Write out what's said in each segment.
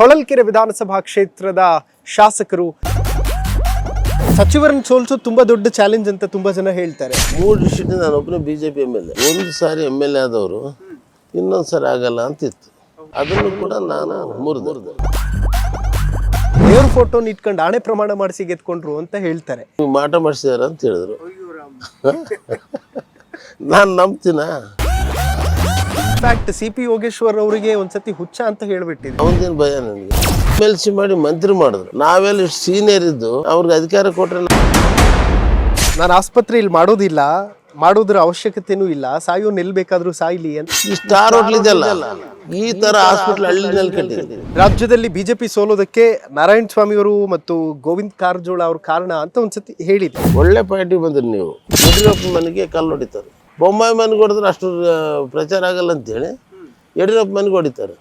ಹೊಳಲ್ಕೆರೆ ವಿಧಾನಸಭಾ ಕ್ಷೇತ್ರದ ಶಾಸಕರು ಸಚಿವರನ್ನು ಸೋಲಿಸೋದು ತುಂಬಾ ದೊಡ್ಡ ಚಾಲೆಂಜ್ ಅಂತ ತುಂಬಾ ಜನ ಹೇಳ್ತಾರೆ. 3 ಡಿಸ್ಟ್ರಿಕ್ಟ್ ನಾನು ಒಬ್ಬನೇ ಬಿಜೆಪಿ MLA. ಒಂದು ಸಾರಿ MLA ಆದವರು ಇನ್ನೊಂದು ಸಾರಿ ಆಗಲ್ಲ ಅಂತಿತ್ತು. ಅದನ್ನು ಕೂಡ ನಾನು ಮುರಿದೆ. ದೇವ್ರ ಫೋಟೋ ಇಟ್ಕೊಂಡು ಆಣೆ ಪ್ರಮಾಣ ಮಾಡಿಸಿ ಗೆದ್ಕೊಂಡ್ರು ಅಂತ ಹೇಳ್ತಾರೆ. ನೀವು ಮಾಟ ಮಾಡಿಸಿದಾರ ಅಂತ ಹೇಳಿದ್ರು. ನಾನು ನಂಬ್ತೀನ. ಇನ್ಫ್ಯಾಕ್ಟ್ CP ಯೋಗೇಶ್ವರ್ ಅವರಿಗೆ ಒಂದ್ಸತಿ ಹುಚ್ಚ ಅಂತ ಹೇಳ್ಬಿಟ್ಟಿದೆ. ಅವನದೇನು ಭಯ ನನಗೆ. MLC ಮಾಡಿ ಮಂತ್ರಿ ಮಾಡಿದ್ರು. ನಾವೆಲ್ಲ ಇಷ್ಟು ಸೀನಿಯರ್ ಇದ್ದು ಅವ್ರಿಗೆ ಅಧಿಕಾರ ಕೊಟ್ರೆ ನಾನು ಆಸ್ಪತ್ರೆಯಲ್ಲಿ ಮಾಡೋದಿಲ್ಲ, ಮಾಡೋದ್ರ ಅವಶ್ಯಕತೆನೂ ಇಲ್ಲ, ಸಾಯೋ ನಿಲ್ಬೇಕಾದ್ರೂ ಸಾಯ್ಲಿ ಅಂತ. ಈ ಸ್ಟಾರ್ ಹೋಟ್ಲ್ ಇದೆಲ್ಲ ಈ ತರ ಹಾಸ್ಪಿಟಲ್ ಹಳ್ಳಿನಲ್ಲಿ ಕಟ್ಟಿದೆ. ರಾಜ್ಯದಲ್ಲಿ ಬಿಜೆಪಿ ಸೋಲೋದಕ್ಕೆ ನಾರಾಯಣ ಸ್ವಾಮಿ ಅವರು ಮತ್ತು ಗೋವಿಂದ ಕಾರಜೋಳ ಅವ್ರ ಕಾರಣ ಅಂತ ಒಂದ್ಸತಿ ಹೇಳಿದ್ರು. ಒಳ್ಳೆ ಪಾರ್ಟಿಗೆ ಬಂದ್ರಿ ನೀವು. ಯಡಿಯೂರಪ್ಪ ಮನೆಗೆ ಕಲ್ಲು ಹೊಡಿತಾರೆ. ಬೊಮ್ಮಾಯಿ ಮನೆಗೆ ಹೊಡೆದ್ರೆ ಅಷ್ಟು ಪ್ರಚಾರ ಆಗಲ್ಲ ಅಂತೇಳಿ ಯಡಿಯೂರಪ್ಪ ಮನೆಗೆ ಹೊಡಿತಾರೆ.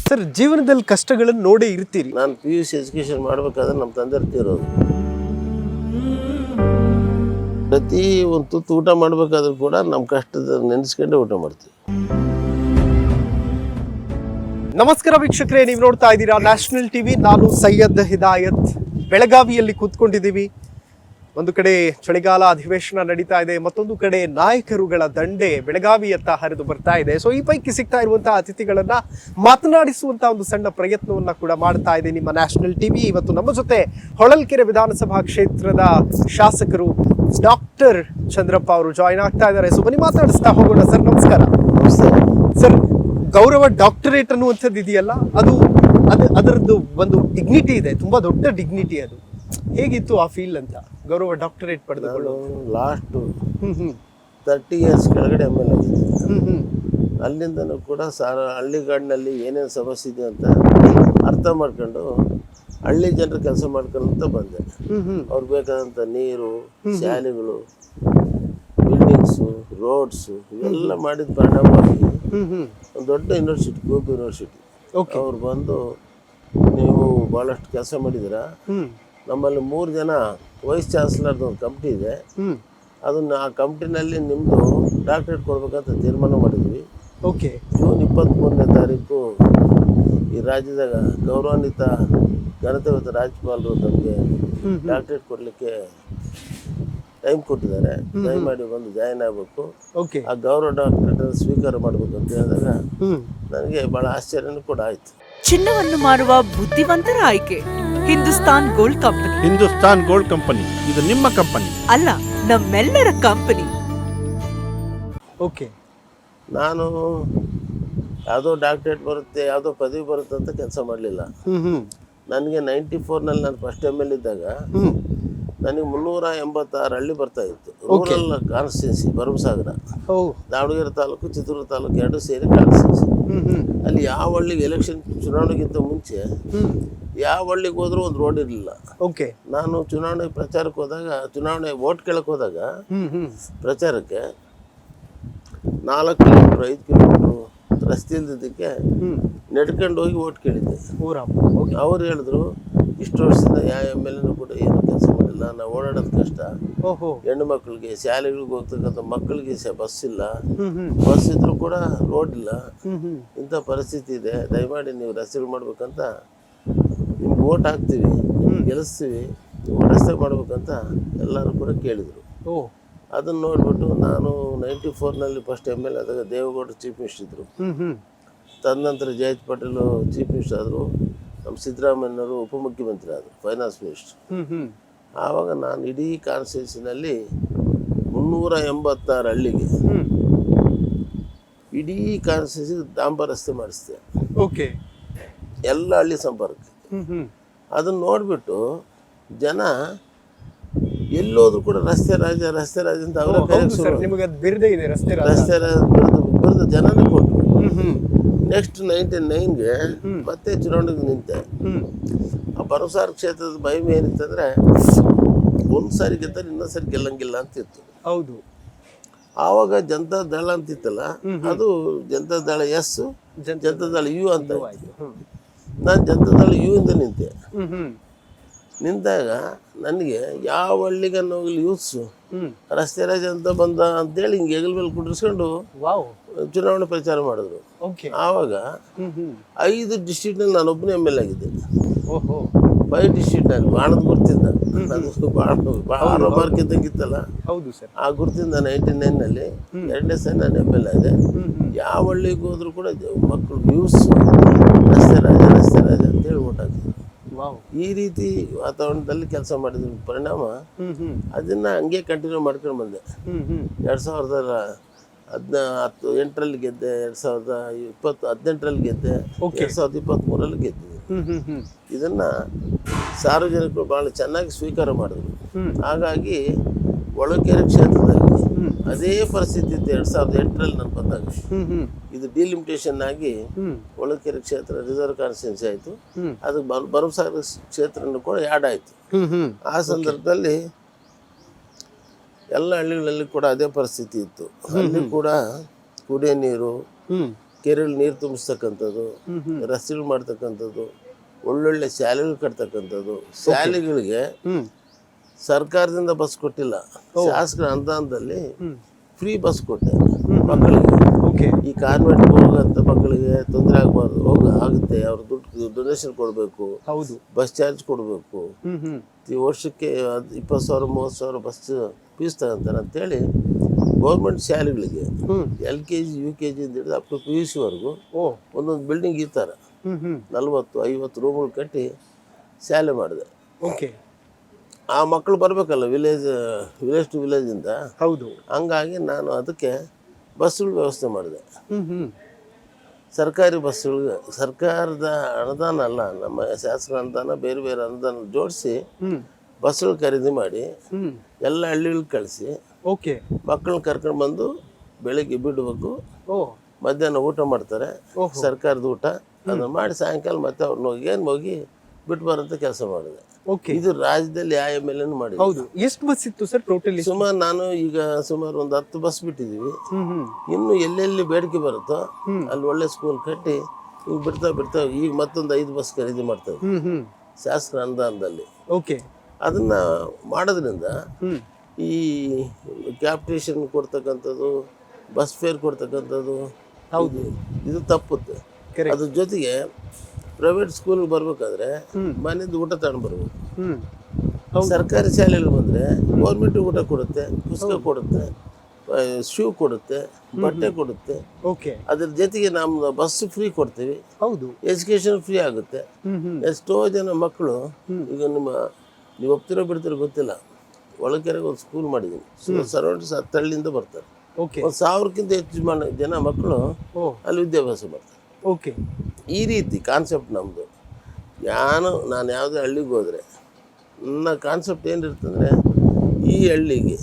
ಸರ್, ಜೀವನದಲ್ಲಿ ಕಷ್ಟಗಳನ್ನು ನೋಡೇ ಇರ್ತೀರಿ. ನಾನು PUC ಎಜುಕೇಶನ್ ಮಾಡ್ಬೇಕಾದ್ರೆ ನಮ್ಮ ತಂದೆ ಇರೋದು. ಪ್ರತಿ ಒಂದು ತುತ್ತು ಊಟ ಮಾಡ್ಬೇಕಾದ್ರೂ ಕೂಡ ನಮ್ಮ ಕಷ್ಟದ ನೆನೆಸ್ಕೊಂಡೆ ಊಟ ಮಾಡ್ತೀವಿ. ನಮಸ್ಕಾರ ವೀಕ್ಷಕರೇ, ನೀವು ನೋಡ್ತಾ ಇದ್ದೀರಾ ನ್ಯಾಷನಲ್ ಟಿವಿ. ನಾನು ಸೈಯದ್ ಹಿದಾಯತ್. ಬೆಳಗಾವಿಯಲ್ಲಿ ಕೂತ್ಕೊಂಡಿದ್ದೀವಿ. ಒಂದು ಕಡೆ ಚಳಿಗಾಲ ಅಧಿವೇಶನ ನಡೀತಾ ಇದೆ, ಮತ್ತೊಂದು ಕಡೆ ನಾಯಕರುಗಳ ದಂಡೆ ಬೆಳಗಾವಿಯತ್ತ ಹರಿದು ಬರ್ತಾ ಇದೆ. ಸೊ ಈ ಪೈಕಿ ಸಿಗ್ತಾ ಇರುವಂತಹ ಅತಿಥಿಗಳನ್ನ ಮಾತನಾಡಿಸುವಂತಹ ಒಂದು ಸಣ್ಣ ಪ್ರಯತ್ನವನ್ನ ಕೂಡ ಮಾಡ್ತಾ ಇದೆ ನಿಮ್ಮ ನ್ಯಾಷನಲ್ ಟಿವಿ. ಇವತ್ತು ನಮ್ಮ ಜೊತೆ ಹೊಳಲ್ಕೆರೆ ವಿಧಾನಸಭಾ ಕ್ಷೇತ್ರದ ಶಾಸಕರು ಡಾಕ್ಟರ್ ಚಂದ್ರಪ್ಪ ಅವರು ಜಾಯಿನ್ ಆಗ್ತಾ ಇದ್ದಾರೆ. ಸೊ ಬನ್ನಿ ಮಾತಾಡಿಸ್ತಾ ಹೋಗೋಣ. ಸರ್ ನಮಸ್ಕಾರ. ಸರ್, ಗೌರವ ಡಾಕ್ಟರೇಟ್ ಅನ್ನುವಂಥದ್ದು ಇದೆಯಲ್ಲ, ಅದರದ್ದು ಒಂದು ಡಿಗ್ನಿಟಿ ಇದೆ, ತುಂಬಾ ದೊಡ್ಡ ಡಿಗ್ನಿಟಿ. ಅದು ಹೇಗಿತ್ತು ಆ ಫೀಲ್ ಅಂತ ಗೌರವ ಡಾಕ್ಟರೇಟ್ ಪಡೆದುಕೊಳ್ಳೋ? ಲಾಸ್ಟ್ 30 years ಕೆಳಗಡೆ MLA ಆಗಿದ್ದೆ. ಅಲ್ಲಿಂದನೂ ಕೂಡ ಹಳ್ಳಿಗಾಡಿನಲ್ಲಿ ಏನೇನು ಸಮಸ್ಯೆ ಇದೆ ಅಂತ ಅರ್ಥ ಮಾಡ್ಕೊಂಡು ಹಳ್ಳಿ ಜನರು ಕೆಲಸ ಮಾಡ್ಕೊಂತ ಬಂದೆ. ಅವ್ರಿಗೆ ಬೇಕಾದಂಥ ನೀರು, ಶಾಲೆಗಳು, ಬಿಲ್ಡಿಂಗ್ಸು, ರೋಡ್ಸು ಇವೆಲ್ಲ ಮಾಡಿದ ಪರಿಣಾಮವಾಗಿ ಒಂದು ದೊಡ್ಡ ಯೂನಿವರ್ಸಿಟಿ, ಗೋಪಿ ಯೂನಿವರ್ಸಿಟಿ ಅವ್ರು ಬಂದು ನೀವು ಭಾಳಷ್ಟು ಕೆಲಸ ಮಾಡಿದ್ದೀರಾ, ನಮ್ಮಲ್ಲಿ 3 ಜನ ವೈಸ್ ಚಾನ್ಸಲರ್ದು ಒಂದು ಕಂಪ್ನಿ ಇದೆ, ಅದನ್ನು ಆ ಕಂಪ್ನಿನಲ್ಲಿ ನಿಮ್ಮದು ಡಾಕ್ಟರೇಟ್ ಕೊಡ್ಬೇಕಂತ ತೀರ್ಮಾನ ಮಾಡಿದ್ವಿ. ಜೂನ್ 23ನೇ ತಾರೀಕು ಈ ರಾಜ್ಯದ ಗೌರವಾನ್ವಿತ ಘನತೆಯುತ ರಾಜ್ಯಪಾಲರು ನಮಗೆ ಡಾಕ್ಟರೇಟ್ ಕೊಡಲಿಕ್ಕೆ ಟೈಮ್ ಕೊಟ್ಟಿದ್ದಾರೆ. ದಯಮಾಡಿ ಬಂದು ಜಾಯಿನ್ ಆಗಬೇಕು, ಆ ಗೌರವ ಡಾಕ್ಟರೇಟ್ ಸ್ವೀಕಾರ ಮಾಡಬೇಕು ಅಂತ ಹೇಳಿದಾಗ ನನಗೆ ಬಹಳ ಆಶ್ಚರ್ಯನೂ ಕೂಡ ಆಯ್ತು. ಚಿನ್ನವನ್ನು ಮಾರುವ ಬುದ್ಧಿವಂತರ ಆಯ್ಕೆ Hindustan gold company. Hindustan gold company ಇದು ನಿಮ್ಮ ಕಂಪನಿ ಅಲ್ಲ, ನಮ್ಮೆಲ್ಲರ ಕಂಪನಿ. ನಾನು ಯಾವುದೋ ಡಾಕ್ಟರೇಟ್ ಬರುತ್ತೆ, ಯಾವುದೋ ಪದವಿ ಬರುತ್ತೆ ಅಂತ ಕೆಲಸ ಮಾಡಲಿಲ್ಲ. ನನಗೆ 94ನಲ್ಲಿ ನಾನು ಫಸ್ಟ್ MLA ಇದ್ದಾಗ ನನಗೆ 386 ಹಳ್ಳಿ ಬರ್ತಾ ಇತ್ತು. ರೂರಲ್ ಕಾನ್ಸ್ಟಿಟ್ಯೂನ್ಸಿ ಭರಮಸಾಗರ, ದಾವಣಗೆರೆ ತಾಲೂಕು, ಚಿತ್ರದುರ್ಗ ತಾಲೂಕು 2 ಸೇರಿ ಕಾನ್ಸ್ಟಿಟ್ಯೂನ್ಸಿ. ಅಲ್ಲಿ ಯಾವ ಹಳ್ಳಿಗೆ ಎಲೆಕ್ಷನ್ ಚುನಾವಣೆಗಿಂತ ಮುಂಚೆ ಯಾವ ಹಳ್ಳಿಗೆ ಹೋದ್ರೂ ಒಂದು ರೋಡ್ ಇರಲಿಲ್ಲ. ನಾನು ಚುನಾವಣೆ ಪ್ರಚಾರಕ್ಕೆ ಹೋದಾಗ, ಚುನಾವಣೆ ವೋಟ್ ಕೇಳಕ್ಕೆ ಹೋದಾಗ ಪ್ರಚಾರಕ್ಕೆ 4 ಕಿಲೋಮೀಟ್ರ್ 5 ಕಿಲೋಮೀಟ್ರು ರಸ್ತೆ ಇಲ್ದಿದ್ದಕ್ಕೆ ನಡ್ಕೊಂಡು ಹೋಗಿ ವೋಟ್ ಕೇಳಿದ್ದೆ. ಅವ್ರು ಹೇಳಿದ್ರು, ಇಷ್ಟು ವರ್ಷದಿಂದ ಯಾವ MLAನೂ ಕೂಡ ಏನು ಕೆಲಸ ಮಾಡಿಲ್ಲ, ನಾವು ಓಡಾಡೋದು ಕಷ್ಟ, ಹೆಣ್ಣು ಮಕ್ಕಳಿಗೆ ಶಾಲೆಗಳಿಗೆ ಹೋಗ್ತಕ್ಕಂಥ ಮಕ್ಕಳಿಗೆ ಬಸ್ ಇಲ್ಲ, ಬಸ್ ಇದ್ರೂ ಕೂಡ ರೋಡ್ ಇಲ್ಲ, ಇಂಥ ಪರಿಸ್ಥಿತಿ ಇದೆ, ದಯಮಾಡಿ ನೀವು ರಸ್ತೆಗಳು ಮಾಡ್ಬೇಕಂತ, ನಿಮ್ಗೆ ವೋಟ್ ಹಾಕ್ತೀವಿ, ಗೆಲ್ಲಿಸ್ತೀವಿ, ನೀವು ರಸ್ತೆ ಮಾಡ್ಬೇಕಂತ ಎಲ್ಲರೂ ಕೂಡ ಕೇಳಿದರು. ಅದನ್ನು ನೋಡಿಬಿಟ್ಟು ನಾನು 94ನಲ್ಲಿ ಫಸ್ಟ್ MLA ಆದಾಗ ದೇವೇಗೌಡರು ಚೀಫ್ ಮಿನಿಸ್ಟರ್ ಇದ್ದರು. ತದನಂತರ ಜಯಂತ್ ಪಾಟೀಲ್ ಚೀಫ್ ಮಿನಿಸ್ಟರ್ ಆದರು. ನಮ್ಮ ಸಿದ್ದರಾಮಯ್ಯನವರು ಉಪಮುಖ್ಯಮಂತ್ರಿ ಆದರು, ಫೈನಾನ್ಸ್ ಮಿನಿಸ್ಟರ್. ಆವಾಗ ನಾನು ಇಡೀ ಕಾನ್ಸ್ಟಿಟ್ಯೂನ್ಸಿನಲ್ಲಿ 386 ಹಳ್ಳಿಗೆ ಇಡೀ ಕಾನ್ಸ್ಟಿಟ್ಯೂನ್ಸಿ ಡಾಂಬರ್ ರಸ್ತೆ ಮಾಡಿಸ್ದೆ, ಎಲ್ಲ ಹಳ್ಳಿ ಸಂಪರ್ಕ. ಅದನ್ನು ನೋಡಿಬಿಟ್ಟು ಜನ ಎಲ್ಲೋದ್ರು ಕೂಡ ರಸ್ತೆ ರಾಜ ಅಂತ ಅವರ ರಸ್ತೆ ಬಿರುದು ಜನನೇ ಕೊಟ್ಟರು. ನೆಕ್ಸ್ಟ್ 99ಗೆ ಮತ್ತೆ ಚುನಾವಣೆಗೆ ನಿಂತೆ. ಆ ಭರಮಸಾಗರ ಕ್ಷೇತ್ರದ ಭಯ ಏನಿತ್ತಂದ್ರೆ, ಒಂದು ಸಾರಿ ಗೆದ್ದರೆ ಇನ್ನೊಂದು ಸಾರಿ ಗೆಲ್ಲಂಗಿಲ್ಲ ಅಂತಿತ್ತು. ಆವಾಗ ಜನತಾ ದಳ ಅಂತಿತ್ತಲ್ಲ, ಅದು ಜನತಾ ದಳ ಎಸ್, ಜನತಾ ದಳ ಯು ಅಂತ. ನಾನು ಜನತಾ ದಳ ಯು ಇಂದ ನಿಂತೆ. ನಿಂತಾಗ ನನಗೆ ಯಾವ ಹಳ್ಳಿಗನ್ನು ಹೋಗ್ಲಿ ಯೂತ್ಸು ರಸ್ತೆ ರಾಜ ಅಂತ ಬಂದ ಅಂತೇಳಿ ಹಿಂಗೆ ಹೆಗಲ ಮೇಲೆ ಕುಂಡ್ರಿಸ್ಕೊಂಡು ವಾವ್. ಚುನಾವಣೆ ಪ್ರಚಾರ ಮಾಡಿದ್ರು. ಓಕೆ. ಆವಾಗ 5 ಡಿಸ್ಟ್ರಿಕ್ಟ್ನಲ್ಲಿ ನಾನೊಬ್ಬನೇ MLA ಆಗಿದ್ದೆ. ಓಹೋ. 5 ಡಿಸ್ಟ್ರಿಕ್ಟ್ನಲ್ಲಿ ಬಾಣದ ಗುರ್ತಿಂದ ಅದು ಭಾಳ ಆರೋ ಮಾರ್ಕ್ ಇದ್ದಂಗಿತ್ತಲ್ಲ, ಹೌದು ಸರ್. ಆ ಗುರ್ತಿಂದ 99ನಲ್ಲಿ 2ನೇ ಸಲ ನಾನು MLA ಆದೆ. ಯಾವ ಹಳ್ಳಿಗೆ ಹೋದ್ರು ಕೂಡ ಮಕ್ಕಳು ಯೂಸ್ ರಸ್ತೆ ರಾಜ ಅಂತೇಳಿ ಓಟ್ ಹಾಕ್ತಿದ್ರು. ವಾವ್. ಈ ರೀತಿ ವಾತಾವರಣದಲ್ಲಿ ಕೆಲಸ ಮಾಡಿದ್ರ ಪರಿಣಾಮ ಅದನ್ನ ಹಂಗೆ ಕಂಟಿನ್ಯೂ ಮಾಡ್ಕೊಂಡು ಬಂದೆ. 2018ರಲ್ಲಿ ಗೆದ್ದೆ, 2018ರಲ್ಲಿ ಗೆದ್ದೆ, 2023ರಲ್ಲಿ ಗೆದ್ದಿದ್ದೆ. ಇದನ್ನ ಸಾರ್ವಜನಿಕರು ಬಹಳ ಚೆನ್ನಾಗಿ ಸ್ವೀಕಾರ ಮಾಡಿದ್ರು. ಹಾಗಾಗಿ ಒಳಕೆರೆ ಕ್ಷೇತ್ರದಲ್ಲಿ ಅದೇ ಪರಿಸ್ಥಿತಿ ಇತ್ತು 2008ರಲ್ಲಿ ನಾನು ಬಂದಾಗ. ಇದು ಡಿಲಿಮಿಟೇಷನ್ ಆಗಿ ಒಳಕೆರೆ ಕ್ಷೇತ್ರ ರಿಸರ್ವ್ ಕಾನ್ಸ್ಟಿಟ್ಯೂನ್ಸಿ ಆಯಿತು. ಅದು ಭರಮಸಾಗರ ಕ್ಷೇತ್ರನೂ ಕೂಡ ಆ್ಯಡ್ ಆಯಿತು. ಆ ಸಂದರ್ಭದಲ್ಲಿ ಎಲ್ಲ ಹಳ್ಳಿಗಳಲ್ಲಿ ಕೂಡ ಅದೇ ಪರಿಸ್ಥಿತಿ ಇತ್ತು. ಅಲ್ಲಿ ಕೂಡ ಕುಡಿಯೋ ನೀರು, ಕೆರೆಯಲ್ಲಿ ನೀರು ತುಂಬಿಸ್ತಕ್ಕಂಥದ್ದು, ರಸ್ತೆಗಳು ಮಾಡ್ತಕ್ಕಂಥದ್ದು, ಒಳ್ಳೊಳ್ಳೆ ಶಾಲೆಗಳು ಕಟ್ತಕ್ಕಂಥದ್ದು. ಶಾಲೆಗಳಿಗೆ ಸರ್ಕಾರದಿಂದ ಬಸ್ ಕೊಟ್ಟಿಲ್ಲ, ಶಾಸಕರ ಅನುದಾನದಲ್ಲಿ ಫ್ರೀ ಬಸ್ ಕೊಟ್ಟೆ ಮಕ್ಕಳಿಗೆ. ಈ ಕಾನ್ವೆಂಟ್ಗೆ ಹೋಗಂತ ಮಕ್ಕಳಿಗೆ ತೊಂದರೆ ಆಗಬಾರ್ದು, ಆಗುತ್ತೆ, ಅವ್ರ ದುಡ್ಡು ಡೊನೇಷನ್ ಕೊಡಬೇಕು, ಬಸ್ ಚಾರ್ಜ್ ಕೊಡಬೇಕು, ಈ ವರ್ಷಕ್ಕೆ 20,000 30,000 ಬಸ್ ಫೀಸ್ ತಗೊಂತಾರೆ ಅಂತೇಳಿ ಗೌರ್ಮೆಂಟ್ ಶಾಲೆಗಳಿಗೆ LKG UKG ಅಂತ ಹಿಡಿದು ಅಪ್ ಟು PUC ವರೆಗೂ ಒಂದೊಂದು ಬಿಲ್ಡಿಂಗ್ ಈ ಥರ 40-50 ರೂಮ್ಗಳು ಕಟ್ಟಿ ಶಾಲೆ ಮಾಡಿದೆ. ಓಕೆ. ಆ ಮಕ್ಕಳು ಬರಬೇಕಲ್ಲ ವಿಲೇಜ್ ಟು ವಿಲೇಜಿಂದ. ಹೌದು. ಹಂಗಾಗಿ ನಾನು ಅದಕ್ಕೆ ಬಸ್ಸುಗಳ ವ್ಯವಸ್ಥೆ ಮಾಡಿದೆ. ಸರ್ಕಾರಿ ಬಸ್ಸುಗಳಿಗೆ ಸರ್ಕಾರದ ಅನುದಾನ ಅಲ್ಲ, ನಮ್ಮ ಶಾಸಕರ ಅನುದಾನ, ಬೇರೆ ಬೇರೆ ಅನುದಾನ ಜೋಡಿಸಿ ಬಸ್ಸುಗಳು ಖರೀದಿ ಮಾಡಿ ಎಲ್ಲ ಹಳ್ಳಿಗಳಿಗೆ ಕಳಿಸಿ ಮಕ್ಕಳನ್ನ ಕರ್ಕೊಂಡು ಬಂದು ಬೆಳಿಗ್ಗೆ ಬಿಡಬೇಕು, ಮಧ್ಯಾಹ್ನ ಊಟ ಮಾಡ್ತಾರೆ, ಸರ್ಕಾರದ ಊಟ ಅದನ್ನು ಮಾಡಿ ಸಾಯಂಕಾಲ ಮತ್ತೆ ಅವ್ರನ್ನ ಹೋಗಿ ಬಿಟ್ಟು ಬರೋಂಥ ಕೆಲಸ ಮಾಡಿದೆ. ಇದು ರಾಜ್ಯದಲ್ಲಿ ಯಾವ MLA ಮಾಡಿದೆ. ಹೌದು. ಎಷ್ಟು ಬಸ್ ಇತ್ತು ಸರ್ ಟೋಟಲಿ? ನಾನು ಈಗ ಸುಮಾರು ಒಂದು 10 ಬಸ್ ಬಿಟ್ಟಿದ್ದೀವಿ. ಇನ್ನು ಎಲ್ಲೆಲ್ಲಿ ಬೇಡಿಕೆ ಬರುತ್ತೋ ಅಲ್ಲಿ ಒಳ್ಳೆ ಸ್ಕೂಲ್ ಕಟ್ಟಿ ಈಗ ಬಿಡ್ತಾ ಈಗ ಮತ್ತೊಂದು 5 ಬಸ್ ಖರೀದಿ ಮಾಡ್ತೇವೆ ಶಾಸಕರ ಅನುದಾನದಲ್ಲಿ. ಅದನ್ನ ಮಾಡೋದ್ರಿಂದ ಈ ಕ್ಯಾಪಿಟೇಷನ್ ಕೊಡ್ತಕ್ಕಂಥದ್ದು, ಬಸ್ ಫೇರ್ ಕೊಡ್ತಕ್ಕಂಥದ್ದು ಇದು ತಪ್ಪುತ್ತೆ. ಅದ್ರ ಜೊತೆಗೆ ಪ್ರೈವೇಟ್ ಸ್ಕೂಲ್ಗೆ ಬರ್ಬೇಕಾದ್ರೆ ಮನೆಯಿಂದ ಊಟ ತಗೊಂಡು ಬರ್ಬೇಕು. ಸರ್ಕಾರಿ ಶಾಲೆಯಲ್ಲಿ ಬಂದರೆ ಗೌರ್ಮೆಂಟ್ ಊಟ ಕೊಡುತ್ತೆ, ಪುಸ್ತಕ ಕೊಡುತ್ತೆ, ಶೂ ಕೊಡುತ್ತೆ, ಬಟ್ಟೆ ಕೊಡುತ್ತೆ. ಅದ್ರ ಜೊತೆಗೆ ನಮ್ಮ ಬಸ್ ಫ್ರೀ ಕೊಡ್ತೀವಿ. ಎಜುಕೇಶನ್ ಫ್ರೀ ಆಗುತ್ತೆ. ಎಷ್ಟೋ ಜನ ಮಕ್ಕಳು ಈಗ ನೀವು ಒಪ್ತಿರೋ ಬಿಡ್ತಿರೋ ಗೊತ್ತಿಲ್ಲ, ಒಳಕೆರೆಗೆ ಒಂದು ಸ್ಕೂಲ್ ಮಾಡಿದ್ದೀನಿ, ಸರೌಂಡ್ಸ್ 10 ಹಳ್ಳಿಯಿಂದ ಬರ್ತಾರೆ. 1,000ಕ್ಕಿಂತ ಹೆಚ್ಚು ಜನ ಮಕ್ಕಳು ಅಲ್ಲಿ ವಿದ್ಯಾಭ್ಯಾಸ ಮಾಡ್ತಾರೆ. ಈ ರೀತಿ ಕಾನ್ಸೆಪ್ಟ್ ನಮ್ಮದು. ನಾನು ಯಾವುದೇ ಹಳ್ಳಿಗೆ ಹೋದರೆ ನನ್ನ ಕಾನ್ಸೆಪ್ಟ್ ಏನಿರ್ತಂದರೆ, ಈ ಹಳ್ಳಿಗೆ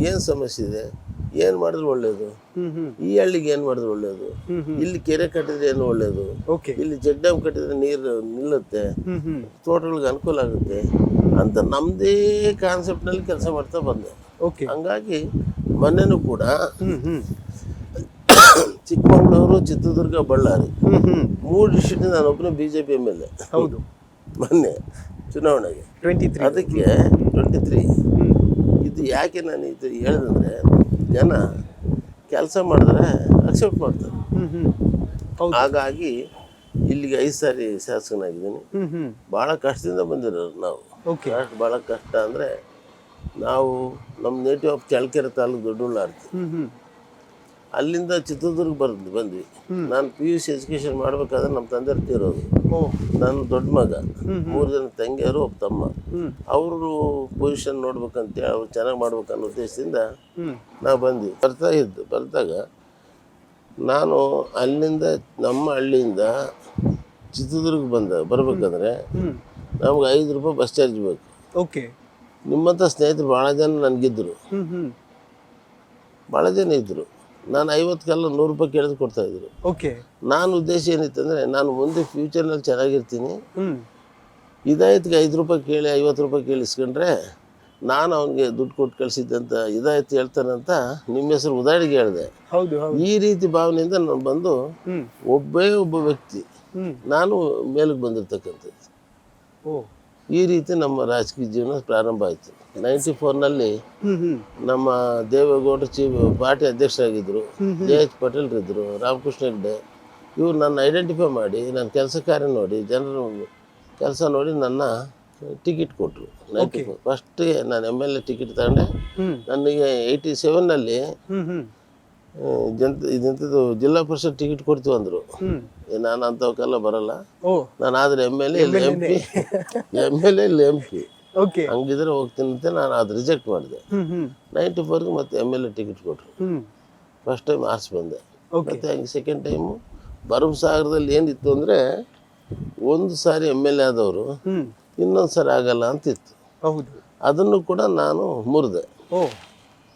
ಏನು ಸಮಸ್ಯೆ ಇದೆ, ಏನು ಮಾಡಿದ್ರೆ ಒಳ್ಳೇದು, ಈ ಹಳ್ಳಿಗೆ ಏನು ಮಾಡಿದ್ರೆ ಒಳ್ಳೇದು, ಇಲ್ಲಿ ಕೆರೆ ಕಟ್ಟಿದ್ರೆ ಏನು ಒಳ್ಳೇದು, ಇಲ್ಲಿ ಚೆಕ್ ಡ್ಯಾಮ್ ಕಟ್ಟಿದ್ರೆ ನೀರು ನಿಲ್ಲುತ್ತೆ, ತೋಟಗಳಿಗೆ ಅನುಕೂಲ ಆಗುತ್ತೆ ಅಂತ ನಮ್ಮದೇ ಕಾನ್ಸೆಪ್ಟ್ನಲ್ಲಿ ಕೆಲಸ ಮಾಡ್ತಾ ಬಂದೆ. ಹಂಗಾಗಿ ಮೊನ್ನೆನೂ ಕೂಡ ಚಿಕ್ಕಮಗಳೂರು, ಚಿತ್ರದುರ್ಗ, ಬಳ್ಳಾರಿ 3 ಡಿಸ್ಟ್ರಿಕ್ಟ್ ನಾನೊಬ್ಬನೇ BJP MLA. ಹೌದು. ಮೊನ್ನೆ ಚುನಾವಣೆಗೆ 23. ಅದಕ್ಕೆ 23 ಇದು ಯಾಕೆ ನಾನು ಇದು ಹೇಳಿದ್ರೆ, ಜನ ಕೆಲಸ ಮಾಡಿದ್ರೆ ಅಕ್ಸೆಪ್ಟ್ ಮಾಡ್ತಾರೆ. ಹಾಗಾಗಿ ಇಲ್ಲಿಗೆ 5 ಸಾರಿ ಶಾಸಕನಾಗಿದ್ದೀನಿ. ಭಾಳ ಕಷ್ಟದಿಂದ ಬಂದಿರೋರು ನಾವು. ಭಾಳ ಕಷ್ಟ ಅಂದರೆ, ನಾವು ನಮ್ಮ ನೇಟಿವ್ ಆಫ್ ಚಳ್ಳಕೆರೆ ತಾಲೂಕು ದೊಡ್ಡಬಳ್ಳಾರ್ತಿ, ಅಲ್ಲಿಂದ ಚಿತ್ರದುರ್ಗ ಬಂದ್ವಿ. ನಾನು PUC ಎಜುಕೇಷನ್ ಮಾಡ್ಬೇಕಾದ್ರೆ ನಮ್ಮ ತಂದೆಯವ್ರು ತೀರೋದು. ನನ್ನ ದೊಡ್ಡ ಮಗ, 3 ಜನ ತಂಗಿಯರು, ಒಬ್ಬ ತಮ್ಮ. ಅವರು ಪೊಸಿಷನ್ ನೋಡ್ಬೇಕಂತೇಳಿ, ಅವ್ರು ಚೆನ್ನಾಗಿ ಮಾಡ್ಬೇಕನ್ನೋ ಉದ್ದೇಶದಿಂದ ನಾವು ಬಂದ್ವಿ. ಬರ್ತಾಗ ನಾನು ಅಲ್ಲಿಂದ ನಮ್ಮ ಹಳ್ಳಿಯಿಂದ ಚಿತ್ರದುರ್ಗ ಬರ್ಬೇಕಾದ್ರೆ ನಮ್ಗೆ 5 ರೂಪಾಯಿ ಬಸ್ ಚಾರ್ಜ್ ಬೇಕು. ನಿಮ್ಮಂಥ ಸ್ನೇಹಿತರು ಭಾಳ ಜನ ನನಗಿದ್ದರು, ಭಾಳ ಜನ ಇದ್ದರು. ನಾನು 50ಕ್ಕೆಲ್ಲ 100 ರೂಪಾಯಿ ಕೇಳಿದ್ರೆ ಕೊಡ್ತಾಯಿದ್ರು. ನಾನು ಉದ್ದೇಶ ಏನಿತ್ತು ಅಂದರೆ, ನಾನು ಮುಂದೆ ಫ್ಯೂಚರ್ನಲ್ಲಿ ಚೆನ್ನಾಗಿರ್ತೀನಿ, ಇದಾಯತ್ಗೆ 5 ರೂಪಾಯಿ ಕೇಳಿ 50 ರೂಪಾಯಿ ಕೇಳಿಸ್ಕೊಂಡ್ರೆ ನಾನು ಅವನಿಗೆ ದುಡ್ಡು ಕೊಟ್ಟು ಕಳಿಸಿದ್ದಂತ ಇದಾಯ್ತು ಹೇಳ್ತಾನಂತ ನಿಮ್ಮ ಹೆಸರು ಉದಾಹರಣೆಗೆ ಹೇಳಿದೆ. ಈ ರೀತಿ ಭಾವನೆಯಿಂದ ನಾನು ಬಂದು ಒಬ್ಬ ವ್ಯಕ್ತಿ ನಾನು ಮೇಲಕ್ಕೆ ಬಂದಿರ್ತಕ್ಕಂಥದ್ದು. ಈ ರೀತಿ ನಮ್ಮ ರಾಜಕೀಯ ಜೀವನ ಪ್ರಾರಂಭ ಆಯಿತು. 94ನಲ್ಲಿ ನಮ್ಮ ದೇವೇಗೌಡರು ಪಾರ್ಟಿ ಅಧ್ಯಕ್ಷರಾಗಿದ್ದರು, JH ಪಟೇಲ್ ಇದ್ದರು, ರಾಮಕೃಷ್ಣ ಹೆಗ್ಡೆ. ಇವ್ರು ನನ್ನ ಐಡೆಂಟಿಫೈ ಮಾಡಿ ನನ್ನ ಕೆಲಸ ಕಾರ್ಯ ನೋಡಿ ಜನರು ಕೆಲಸ ನೋಡಿ ನನ್ನ ಟಿಕೆಟ್ ಕೊಟ್ಟರು. 94 ಫಸ್ಟಿಗೆ ನಾನು MLA ಟಿಕೆಟ್ ತಗೊಂಡೆ. ನನಗೆ 87ನಲ್ಲಿ ಇದೆಂಥದ್ದು ಜಿಲ್ಲಾ ಪರಿಷತ್ ಟಿಕೆಟ್ ಕೊಡ್ತೀವಿ ಅಂದರು. ನಾನು ಅಂಥವಕ್ಕೆಲ್ಲ ಬರಲ್ಲ, ನಾನು ಆದರೆ MLA ಇಲ್ಲಿ MP ಹಂಗಿದ್ರೆ ಹೋಗ್ತೀನಿ ಅಂತ ನಾನು ಅದು ರಿಜೆಕ್ಟ್ ಮಾಡಿದೆ. 94ಗೆ ಮತ್ತೆ MLA ಟಿಕೆಟ್ ಕೊಟ್ಟರು. ಫಸ್ಟ್ ಟೈಮ್ ಆರ್ಸ್ ಬಂದೆ. ಮತ್ತೆ ಹಂಗೆ ಸೆಕೆಂಡ್ ಟೈಮು ಭರಮಸಾಗರದಲ್ಲಿ ಏನಿತ್ತು ಅಂದರೆ, ಒಂದು ಸಾರಿ MLA ಆದವರು ಇನ್ನೊಂದು ಸಾರಿ ಆಗಲ್ಲ ಅಂತಿತ್ತು. ಅದನ್ನು ಕೂಡ ನಾನು ಮುರಿದೆ.